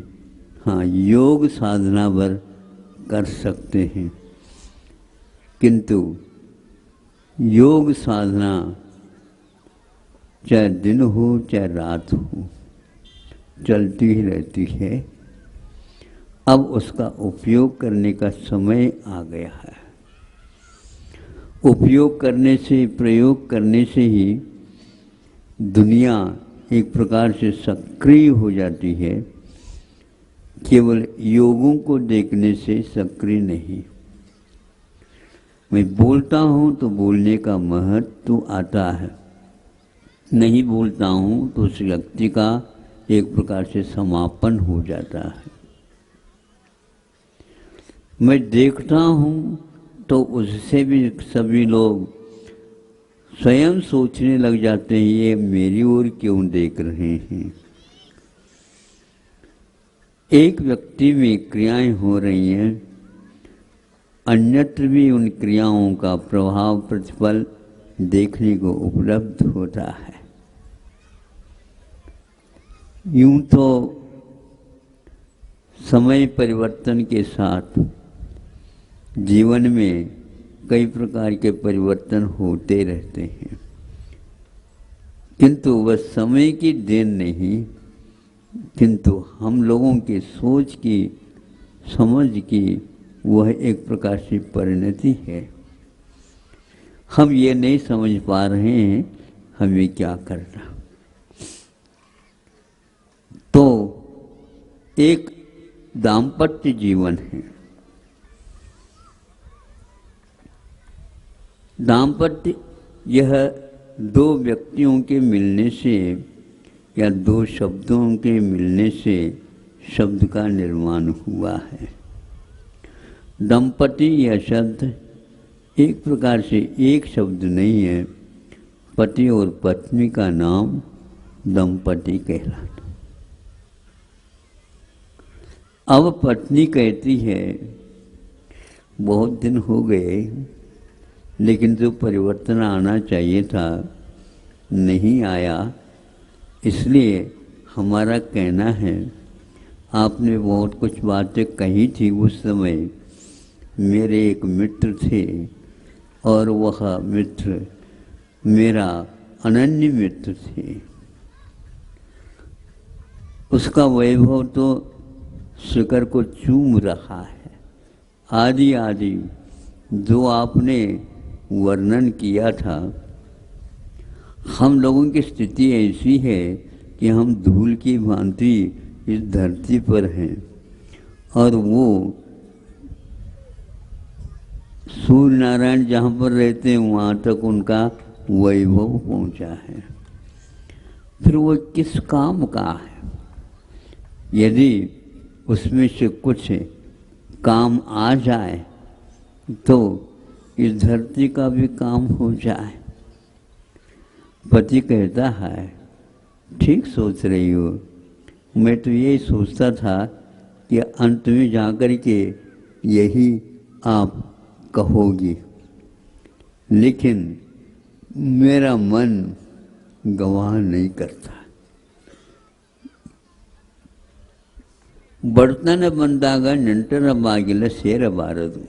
हाँ, योग साधना पर कर सकते हैं, किंतु योग साधना चाहे दिन हो चाहे रात हो चलती ही रहती है। अब उसका उपयोग करने का समय आ गया है। उपयोग करने से, प्रयोग करने से ही दुनिया एक प्रकार से सक्रिय हो जाती है। केवल योगों को देखने से सक्रिय नहीं। मैं बोलता हूँ तो बोलने का महत्व आता है, नहीं बोलता हूँ तो उस व्यक्ति का एक प्रकार से समापन हो जाता है। मैं देखता हूँ तो उससे भी सभी लोग स्वयं सोचने लग जाते हैं, ये मेरी ओर क्यों देख रहे हैं। एक व्यक्ति में क्रियाएं हो रही हैं, अन्यत्र भी उन क्रियाओं का प्रभाव प्रतिफल देखने को उपलब्ध होता है। यूं तो समय परिवर्तन के साथ जीवन में कई प्रकार के परिवर्तन होते रहते हैं, किंतु वह समय की देन नहीं, किंतु हम लोगों की सोच की, समझ की वह एक प्रकार से परिणति है। हम ये नहीं समझ पा रहे हैं हमें क्या करना। तो एक दाम्पत्य जीवन है। दाम्पत्य यह दो व्यक्तियों के मिलने से या दो शब्दों के मिलने से शब्द का निर्माण हुआ है। दंपति यह शब्द एक प्रकार से एक शब्द नहीं है, पति और पत्नी का नाम दंपति कहलाता। अब पत्नी कहती है बहुत दिन हो गए लेकिन जो परिवर्तन आना चाहिए था नहीं आया, इसलिए हमारा कहना है आपने बहुत कुछ बातें कही थी। उस समय मेरे एक मित्र थे और वह मित्र मेरा अनन्य मित्र थे। उसका वैभव तो शिखर को चूम रहा है। आदि आदि जो आपने वर्णन किया था, हम लोगों की स्थिति ऐसी है कि हम धूल की भांति इस धरती पर हैं और वो सूर्य नारायण जहाँ पर रहते हैं वहाँ तक उनका वैभव पहुँचा है। फिर वो किस काम का है? यदि उसमें से कुछ काम आ जाए तो इस धरती का भी काम हो जाए। पति कहता है ठीक सोच रही हो, मैं तो यही सोचता था कि अंत में जाकर के यही आप कहोगी, लेकिन मेरा मन गवाह नहीं करता। बर्तन बंदागा नंटर बागिला शेर बारदू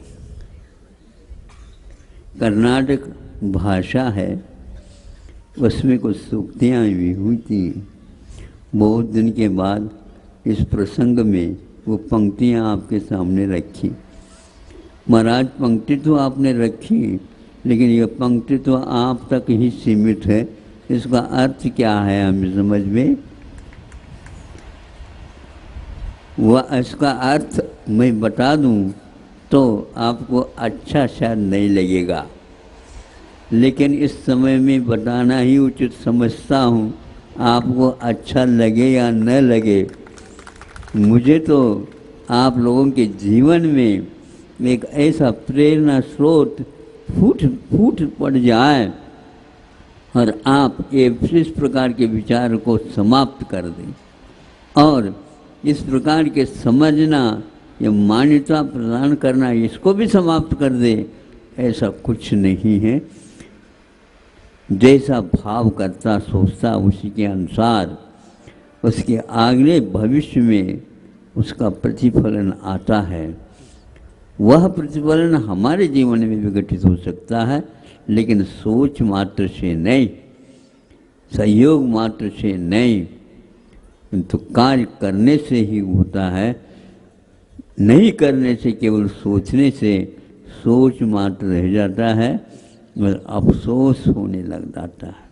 कर्नाटक भाषा है, उसमें कुछ सूक्तियाँ भी हुई थी। बहुत दिन के बाद इस प्रसंग में वो पंक्तियाँ आपके सामने रखी। महाराज पंक्ति तो आपने रखी, लेकिन यह पंक्ति तो आप तक ही सीमित है। इसका अर्थ क्या है हमें समझ में? वह इसका अर्थ मैं बता दूं तो आपको अच्छा शायद नहीं लगेगा, लेकिन इस समय में बताना ही उचित समझता हूँ। आपको अच्छा लगे या न लगे, मुझे तो आप लोगों के जीवन में एक ऐसा प्रेरणा स्रोत फूट पड़ जाए और आप इस प्रकार के विचार को समाप्त कर दें और इस प्रकार के समझना या मान्यता प्रदान करना इसको भी समाप्त कर दे, ऐसा कुछ नहीं है। जैसा भाव करता सोचता उसी के अनुसार उसके आगे भविष्य में उसका प्रतिफलन आता है। वह प्रतिफलन हमारे जीवन में भी घटित हो सकता है, लेकिन सोच मात्र से नहीं, सहयोग मात्र से नहीं, तो कार्य करने से ही होता है। नहीं करने से, केवल सोचने से सोच मात्र रह जाता है और अफसोस होने लग जाता है।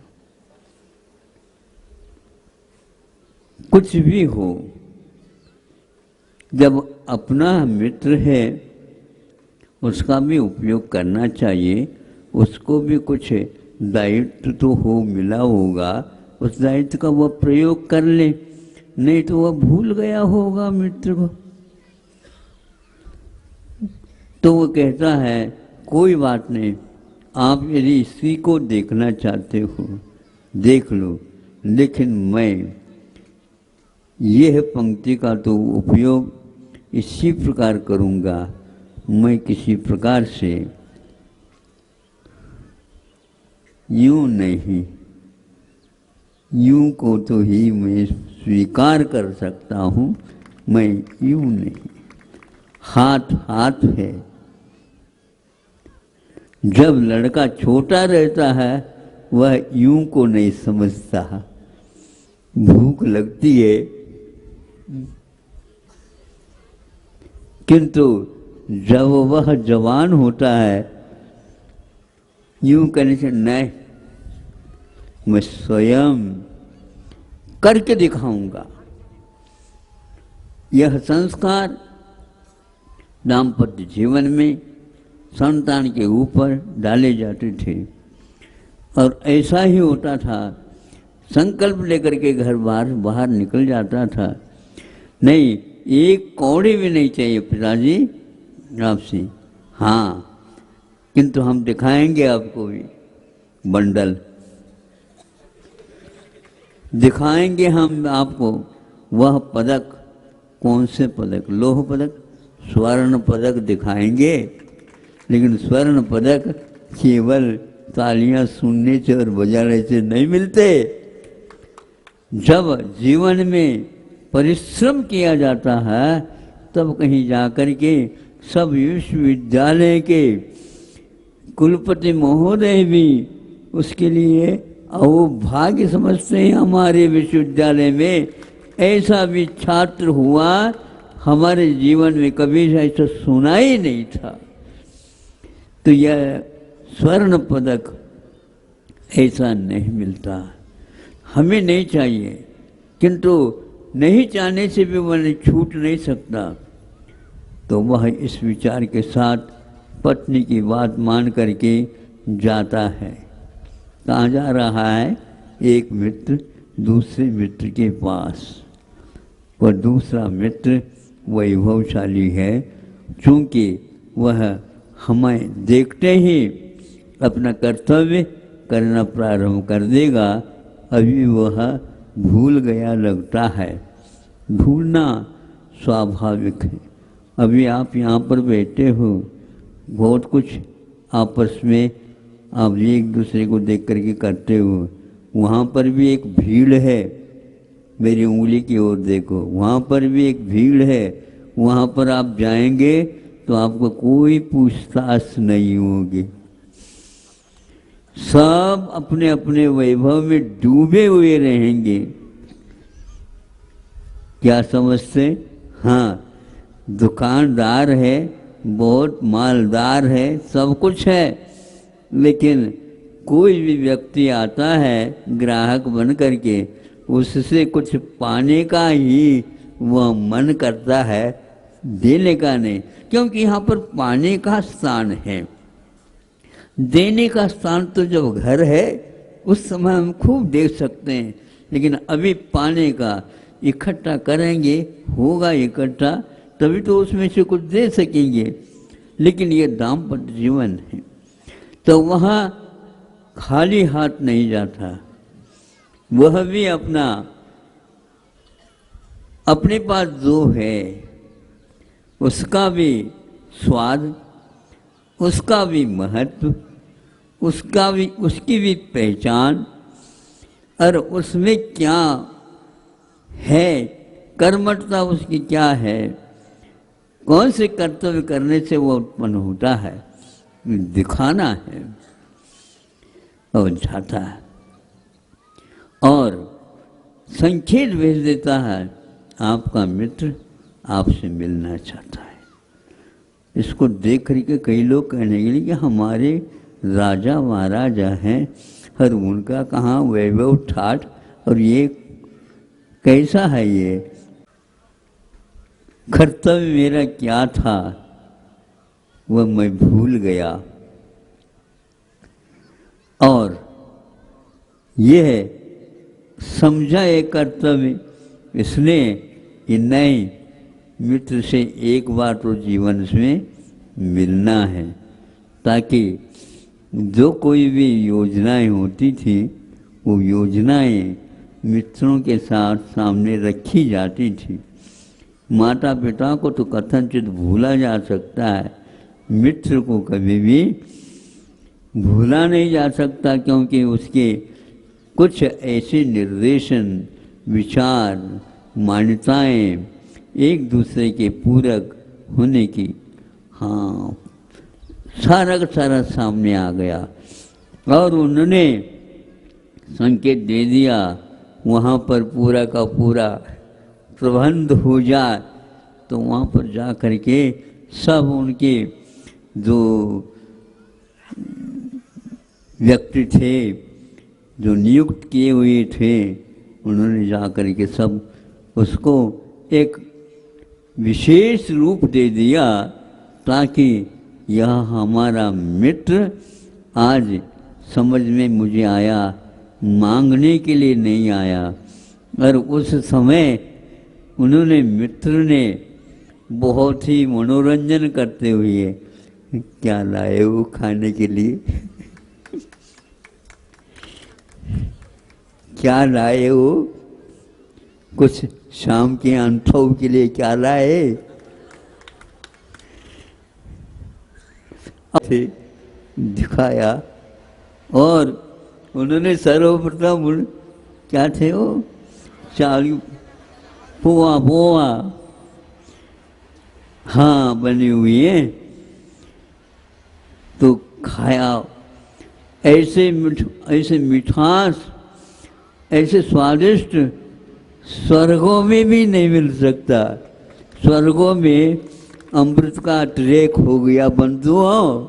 कुछ भी हो, जब अपना मित्र है उसका भी उपयोग करना चाहिए। उसको भी कुछ दायित्व तो हो मिला होगा, उस दायित्व का वह प्रयोग कर ले, नहीं तो वह भूल गया होगा मित्र को। तो वो कहता है कोई बात नहीं, आप यदि इसी को देखना चाहते हो देख लो, लेकिन मैं यह पंक्ति का तो उपयोग इसी प्रकार करूँगा, मैं किसी प्रकार से यूं नहीं, यूं को तो ही मैं स्वीकार कर सकता हूँ, मैं यूं नहीं। हाथ हाथ है। जब लड़का छोटा रहता है वह यूं को नहीं समझता, भूख लगती है, किंतु जब वह जवान होता है यूं कहने से नहीं, मैं स्वयं करके दिखाऊंगा। यह संस्कार दाम्पत्य जीवन में संतान के ऊपर डाले जाते थे और ऐसा ही होता था। संकल्प लेकर के घर बाहर निकल जाता था, नहीं एक कौड़ी भी नहीं चाहिए पिताजी आपसे, हाँ किंतु हम दिखाएंगे आपको भी बंडल, दिखाएंगे हम आपको वह पदक। कौन से पदक? लोह पदक, स्वर्ण पदक दिखाएंगे, लेकिन स्वर्ण पदक केवल तालियां सुनने से और बजाने से नहीं मिलते। जब जीवन में परिश्रम किया जाता है तब कहीं जाकर के सब विश्वविद्यालय के कुलपति महोदय भी उसके लिए वो भाग्य समझते हैं। हमारे विश्वविद्यालय में ऐसा भी छात्र हुआ, हमारे जीवन में कभी ऐसा सुना ही नहीं था। तो यह स्वर्ण पदक ऐसा नहीं मिलता, हमें नहीं चाहिए, किंतु नहीं चाहने से भी वह छूट नहीं सकता। तो वह इस विचार के साथ पत्नी की बात मान करके जाता है। कहाँ जा रहा है? एक मित्र दूसरे मित्र के पास। वह दूसरा मित्र वैभवशाली है, चूँकि वह हमें देखते ही अपना कर्तव्य करना प्रारंभ कर देगा। अभी वह भूल गया लगता है, भूलना स्वाभाविक है। अभी आप यहाँ पर बैठे हो, बहुत कुछ आपस में आप एक दूसरे को देख करके करते हो। वहाँ पर भी एक भीड़ है, मेरी उंगली की ओर देखो, वहाँ पर भी एक भीड़ है। वहाँ पर आप जाएंगे तो आपको कोई पूछताछ नहीं होगी, सब अपने अपने वैभव में डूबे हुए रहेंगे। क्या समझते? हाँ, दुकानदार है, बहुत मालदार है, सब कुछ है, लेकिन कोई भी व्यक्ति आता है ग्राहक बन करके, उससे कुछ पाने का ही वह मन करता है, देने का नहीं, क्योंकि यहाँ पर पाने का स्थान है। देने का स्थान तो जब घर है उस समय हम खूब दे सकते हैं, लेकिन अभी पाने का इकट्ठा करेंगे, होगा इकट्ठा तभी तो उसमें से कुछ दे सकेंगे। लेकिन ये दाम्पत्य जीवन है तो वहाँ खाली हाथ नहीं जाता, वह भी अपने पास जो है उसका भी स्वाद, उसका भी महत्व, उसकी भी पहचान, और उसमें क्या है, कर्मठता उसकी क्या है, कौन से कर्तव्य करने से वो उत्पन्न होता है, दिखाना है। और जाता है और संकेत भेज देता है, आपका मित्र आपसे मिलना चाहता है। इसको देख करके कई लोग कहने के लिए कि हमारे राजा महाराजा हैं और उनका कहाँ वैभव ठाठ, और ये कैसा है, ये कर्तव्य मेरा क्या था, वह मैं भूल गया। और यह समझा एक कर्तव्य इसलिए कि नहीं, मित्र से एक बार तो जीवन में मिलना है, ताकि जो कोई भी योजनाएं होती थी वो योजनाएं मित्रों के साथ सामने रखी जाती थी। माता पिता को तो कथनचित भूला जा सकता है, मित्र को कभी भी भूला नहीं जा सकता, क्योंकि उसके कुछ ऐसे निर्देशन, विचार, मान्यताएं एक दूसरे के पूरक होने की, हाँ, सारा का सारा सामने आ गया। और उन्होंने संकेत दे दिया वहाँ पर पूरा का पूरा प्रबंध हो जाए, तो वहाँ पर जा कर के सब उनके जो व्यक्ति थे, जो नियुक्त किए हुए थे, उन्होंने जा कर के सब उसको एक विशेष रूप दे दिया, ताकि यह हमारा मित्र आज समझ में मुझे आया, मांगने के लिए नहीं आया। और उस समय उन्होंने, मित्र ने बहुत ही मनोरंजन करते हुए, क्या लाए हो खाने के लिए, क्या लाए हो, कुछ शाम के अनुभव के लिए क्या लाए, दिखाया। और उन्होंने सर्वप्रथम क्या थे वो, चालू पोहा पोहा, हाँ, बनी हुई है, तो खाया। ऐसे मिठास, ऐसे स्वादिष्ट स्वर्गों में भी नहीं मिल सकता। स्वर्गों में अमृत का ट्रेक हो गया बंधुओं।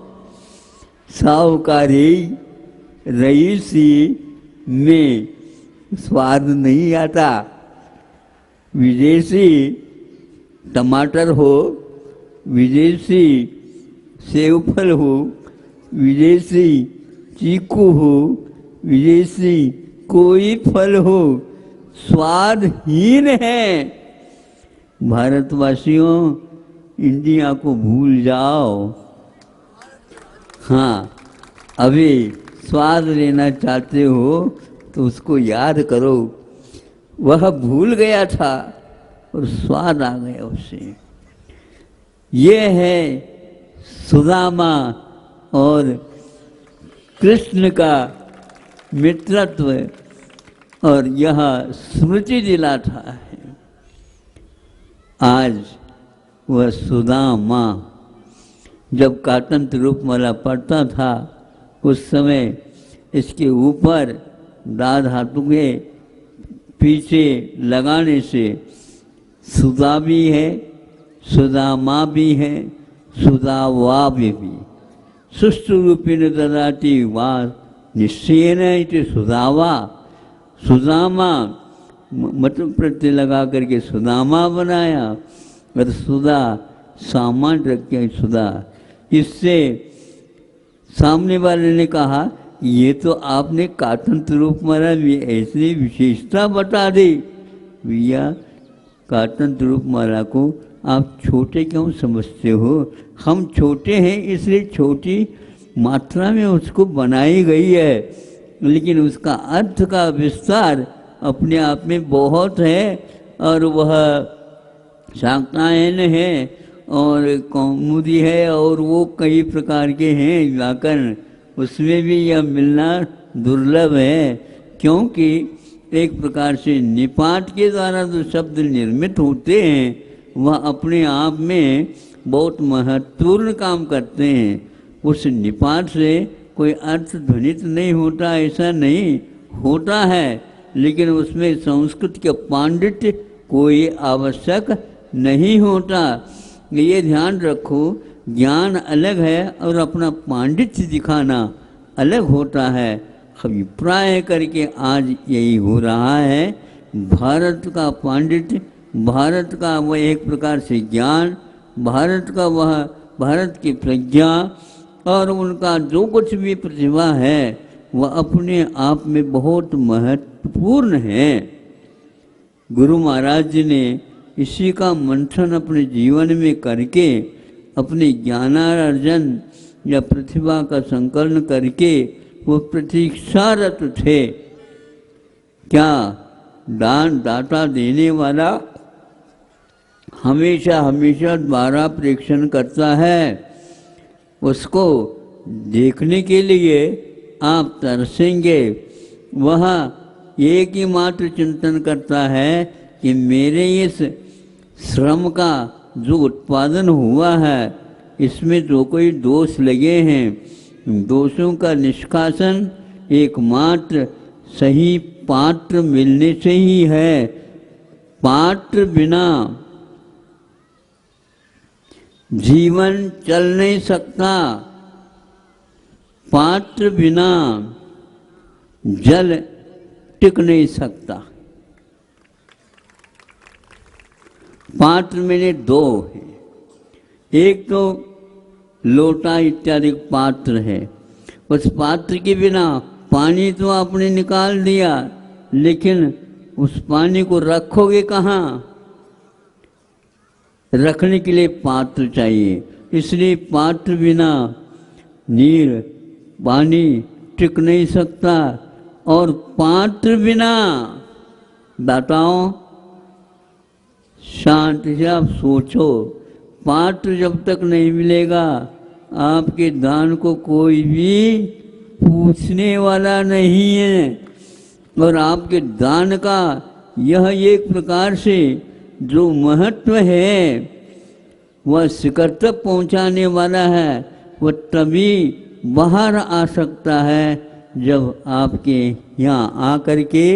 साहूकारी रईसी में स्वाद नहीं आता। विदेशी टमाटर हो, विदेशी सेब फल हो, विदेशी चीकू हो, विदेशी कोई फल हो, स्वादहीन है। भारतवासियों, इंडिया को भूल जाओ। हाँ, अभी स्वाद लेना चाहते हो तो उसको याद करो। वह भूल गया था और स्वाद आ गया उससे। ये है सुदामा और कृष्ण का मित्रत्व, और यह स्मृति दिलाता है। आज वह सुदामा जब कातंत्र रूपमाला पढ़ता था, उस समय इसके ऊपर दा धातु के पीछे लगाने से सुदा भी है, सुदामा भी है, सुदावा भी। सुष्टु रूपिण ददाति वा निश्चयेन इति सुदावा। सुदामा मतलब प्रत्यय लगा करके सुदामा बनाया, और सुदा सामान्य रख के सुदा। इससे सामने वाले ने कहा, ये तो आपने कातंत्र रूपमाला में ऐसी विशेषता बता दी। भैया, कातंत्र रूपमाला को आप छोटे क्यों समझते हो? हम छोटे हैं इसलिए छोटी मात्रा में उसको बनाई गई है, लेकिन उसका अर्थ का विस्तार अपने आप में बहुत है। और वह शाक्तायन है और कौमुदी है, और वो कई प्रकार के हैं व्याकरण, उसमें भी यह मिलना दुर्लभ है। क्योंकि एक प्रकार से निपात के द्वारा जो शब्द निर्मित होते हैं वह अपने आप में बहुत महत्वपूर्ण काम करते हैं। उस निपात से कोई अर्थ ध्वनित नहीं होता, ऐसा नहीं होता है, लेकिन उसमें संस्कृत के पांडित्य कोई आवश्यक नहीं होता। ये ध्यान रखो, ज्ञान अलग है और अपना पांडित्य दिखाना अलग होता है। अभिप्राय करके आज यही हो रहा है। भारत का पांडित्य, भारत का वह एक प्रकार से ज्ञान, भारत का वह भारत की प्रज्ञा और उनका जो कुछ भी प्रतिभा है वह अपने आप में बहुत महत्वपूर्ण है। गुरु महाराज जी ने इसी का मंथन अपने जीवन में करके अपने ज्ञानार्जन या प्रतिभा का संकलन करके वो प्रतीक्षारत थे। क्या दान दाता देने वाला हमेशा हमेशा द्वारा प्रेक्षण करता है? उसको देखने के लिए आप तरसेंगे। वह एक ही मात्र चिंतन करता है कि मेरे इस श्रम का जो उत्पादन हुआ है इसमें जो कोई दोष लगे हैं, दोषों का निष्कासन एकमात्र सही पात्र मिलने से ही है। पात्र बिना जीवन चल नहीं सकता, पात्र बिना जल टिक नहीं सकता। पात्र मैंने दो है, एक तो लोटा इत्यादि पात्र है, उस पात्र के बिना पानी तो आपने निकाल दिया, लेकिन उस पानी को रखोगे कहाँ? रखने के लिए पात्र चाहिए। इसलिए पात्र बिना नीर पानी टिक नहीं सकता, और पात्र बिना दाताओं शांति से आप सोचो, पात्र जब तक नहीं मिलेगा आपके दान को कोई भी पूछने वाला नहीं है। और आपके दान का यह एक प्रकार से जो महत्व है वह शिखर तक पहुंचाने वाला है। वह तभी बाहर आ सकता है जब आपके यहाँ आकर के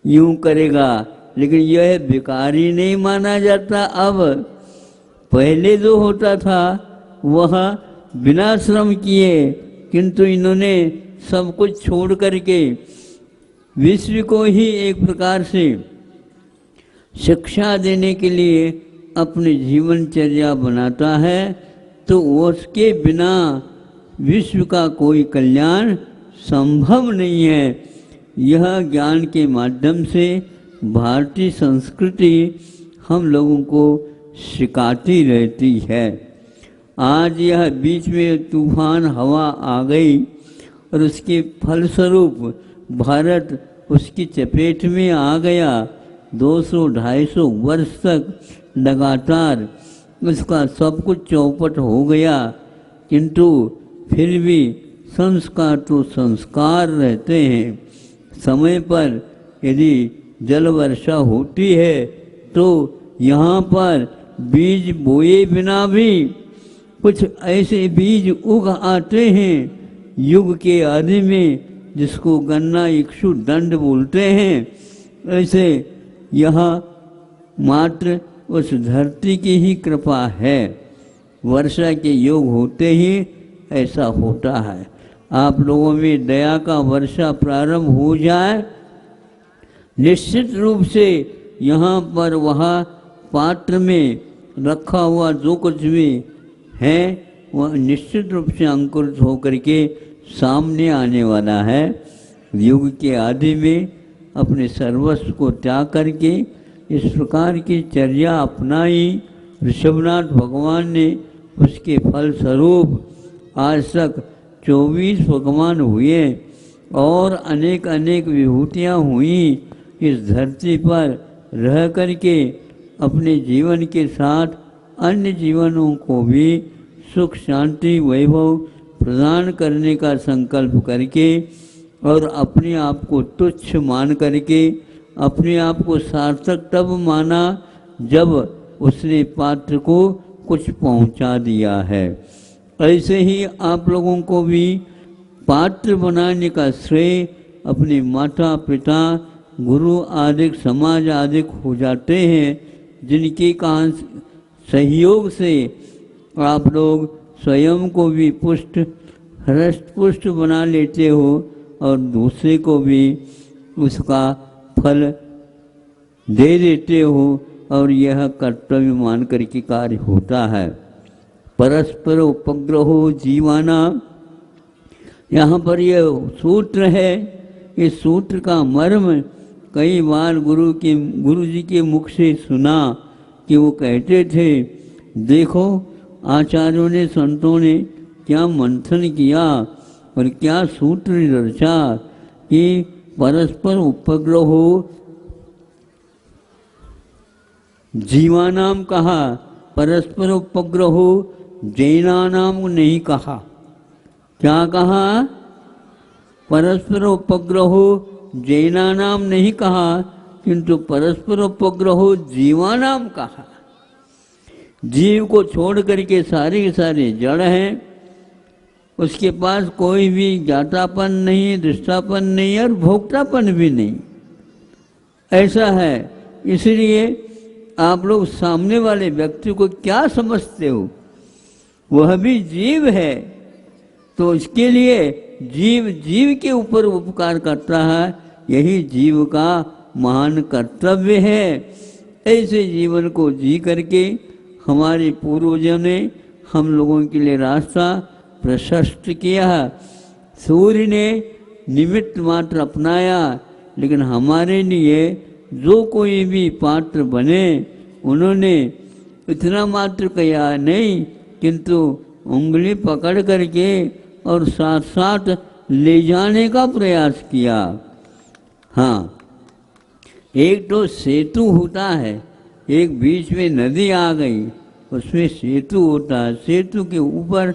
यूं करेगा, लेकिन यह भिखारी नहीं माना जाता। अब पहले जो होता था वह बिना श्रम किए, किंतु इन्होंने सब कुछ छोड़ करके विश्व को ही एक प्रकार से शिक्षा देने के लिए अपनी जीवनचर्या बनाता है, तो उसके बिना विश्व का कोई कल्याण संभव नहीं है। यह ज्ञान के माध्यम से भारतीय संस्कृति हम लोगों को सिखाती रहती है। आज यह बीच में तूफान हवा आ गई और उसके फलस्वरूप भारत उसकी चपेट में आ गया। 200-250 वर्ष तक लगातार उसका सब कुछ चौपट हो गया, किंतु फिर भी संस्कार तो संस्कार रहते हैं। समय पर यदि जल वर्षा होती है तो यहाँ पर बीज बोए बिना भी कुछ ऐसे बीज उग आते हैं युग के आदि में, जिसको गन्ना इक्षु दंड बोलते हैं। ऐसे यह मात्र उस धरती की ही कृपा है। वर्षा के योग होते ही ऐसा होता है। आप लोगों में दया का वर्षा प्रारंभ हो जाए, निश्चित रूप से यहाँ पर वह पात्र में रखा हुआ जो कुछ भी है वह निश्चित रूप से अंकुरित होकर के सामने आने वाला है। युग के आदि में अपने सर्वस्व को त्याग करके इस प्रकार की चर्या अपनाई ऋषभनाथ भगवान ने। उसके फल स्वरूप आज तक 24 भगवान हुए और अनेक अनेक विभूतियाँ हुई। इस धरती पर रह करके अपने जीवन के साथ अन्य जीवनों को भी सुख शांति वैभव प्रदान करने का संकल्प करके और अपने आप को तुच्छ मान करके अपने आप को सार्थक तब माना जब उसने पात्र को कुछ पहुंचा दिया है। ऐसे ही आप लोगों को भी पात्र बनाने का श्रेय अपने माता पिता गुरु आदि समाज आदि हो जाते हैं, जिनके कारण सहयोग से आप लोग स्वयं को भी पुष्ट हृष्ट पुष्ट बना लेते हो और दूसरे को भी उसका फल दे देते हो, और यह कर्तव्य मान करके कार्य होता है। परस्पर उपग्रहो जीवाना। यहाँ पर ये सूत्र है, इस सूत्र का मर्म कई बार गुरु जी के मुख से सुना कि वो कहते थे, देखो आचार्यों ने, संतों ने क्या मंथन किया और क्या सूत्र रचा कि परस्पर उपग्रहो जीवानाम कहा, परस्पर उपग्रहो जैनानाम नहीं कहा। क्या कहा? परस्पर उपग्रहो जैनानाम नहीं कहा, किंतु परस्पर उपग्रहो जीवानाम कहा। जीव को छोड़ करके सारे के सारे जड़ हैं, उसके पास कोई भी ज्ञातापन नहीं, दृष्टापन नहीं और भोक्तापन भी नहीं। ऐसा है, इसलिए आप लोग सामने वाले व्यक्ति को क्या समझते हो? वह भी जीव है, तो इसके लिए जीव जीव के ऊपर उपकार करता है, यही जीव का महान कर्तव्य है। ऐसे जीवन को जी करके हमारे पूर्वजों ने हम लोगों के लिए रास्ता प्रशस्त किया। सूर्य ने निमित्त मात्र अपनाया, लेकिन हमारे लिए जो कोई भी पात्र बने उन्होंने इतना मात्र किया नहीं, किंतु उंगली पकड़ करके और साथ साथ ले जाने का प्रयास किया। हाँ, एक तो सेतु होता है, एक बीच में नदी आ गई, उसमें सेतु होता है, सेतु के ऊपर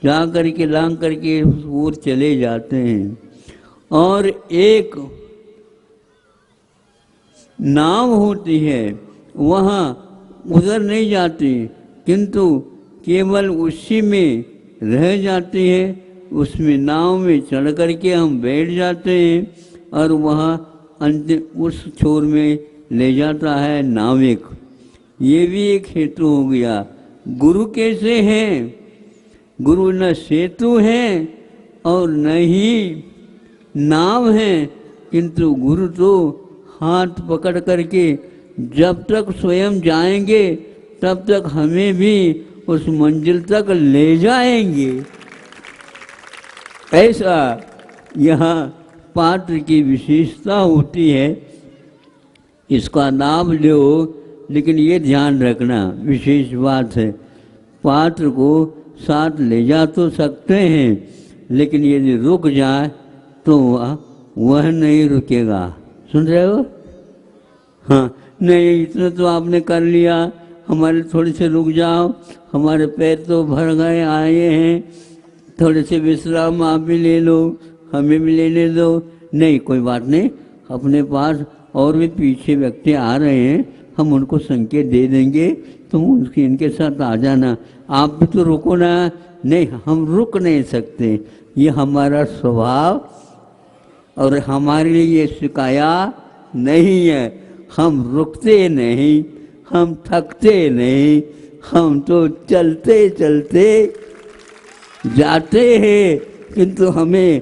जा करके लांग करके उस ओर चले जाते हैं। और एक नाव होती है, वहाँ उधर नहीं जाती, किंतु केवल उसी में रह जाती है, उसमें नाव में चढ़ करके हम बैठ जाते हैं और वहाँ अंतिम उस छोर में ले जाता है नाविक। ये भी एक हेतु हो गया। गुरु कैसे हैं? गुरु न सेतु हैं और न ही नाव हैं, किंतु गुरु तो हाथ पकड़ करके जब तक स्वयं जाएंगे तब तक हमें भी उस मंजिल तक ले जाएंगे। ऐसा यहाँ पात्र की विशेषता होती है। इसका नाम लो, लेकिन ये ध्यान रखना विशेष बात है, पात्र को साथ ले जा तो सकते हैं, लेकिन यदि रुक जाए तो वह नहीं रुकेगा। सुन रहे हो? हाँ, नहीं इतना तो आपने कर लिया, हमारे थोड़े से रुक जाओ, हमारे पैर तो भर गए आए हैं, थोड़े से विश्राम आप भी ले लो, हमें भी लेने दो। नहीं, कोई बात नहीं, अपने पास और भी पीछे व्यक्ति आ रहे हैं, हम उनको संकेत दे देंगे, तुम उसके इनके साथ आ जाना, आप भी तो रुको ना। नहीं, हम रुक नहीं सकते, ये हमारा स्वभाव और हमारे लिए ये सिकाया नहीं है। हम रुकते नहीं, हम थकते नहीं, हम तो चलते चलते जाते हैं, किंतु हमें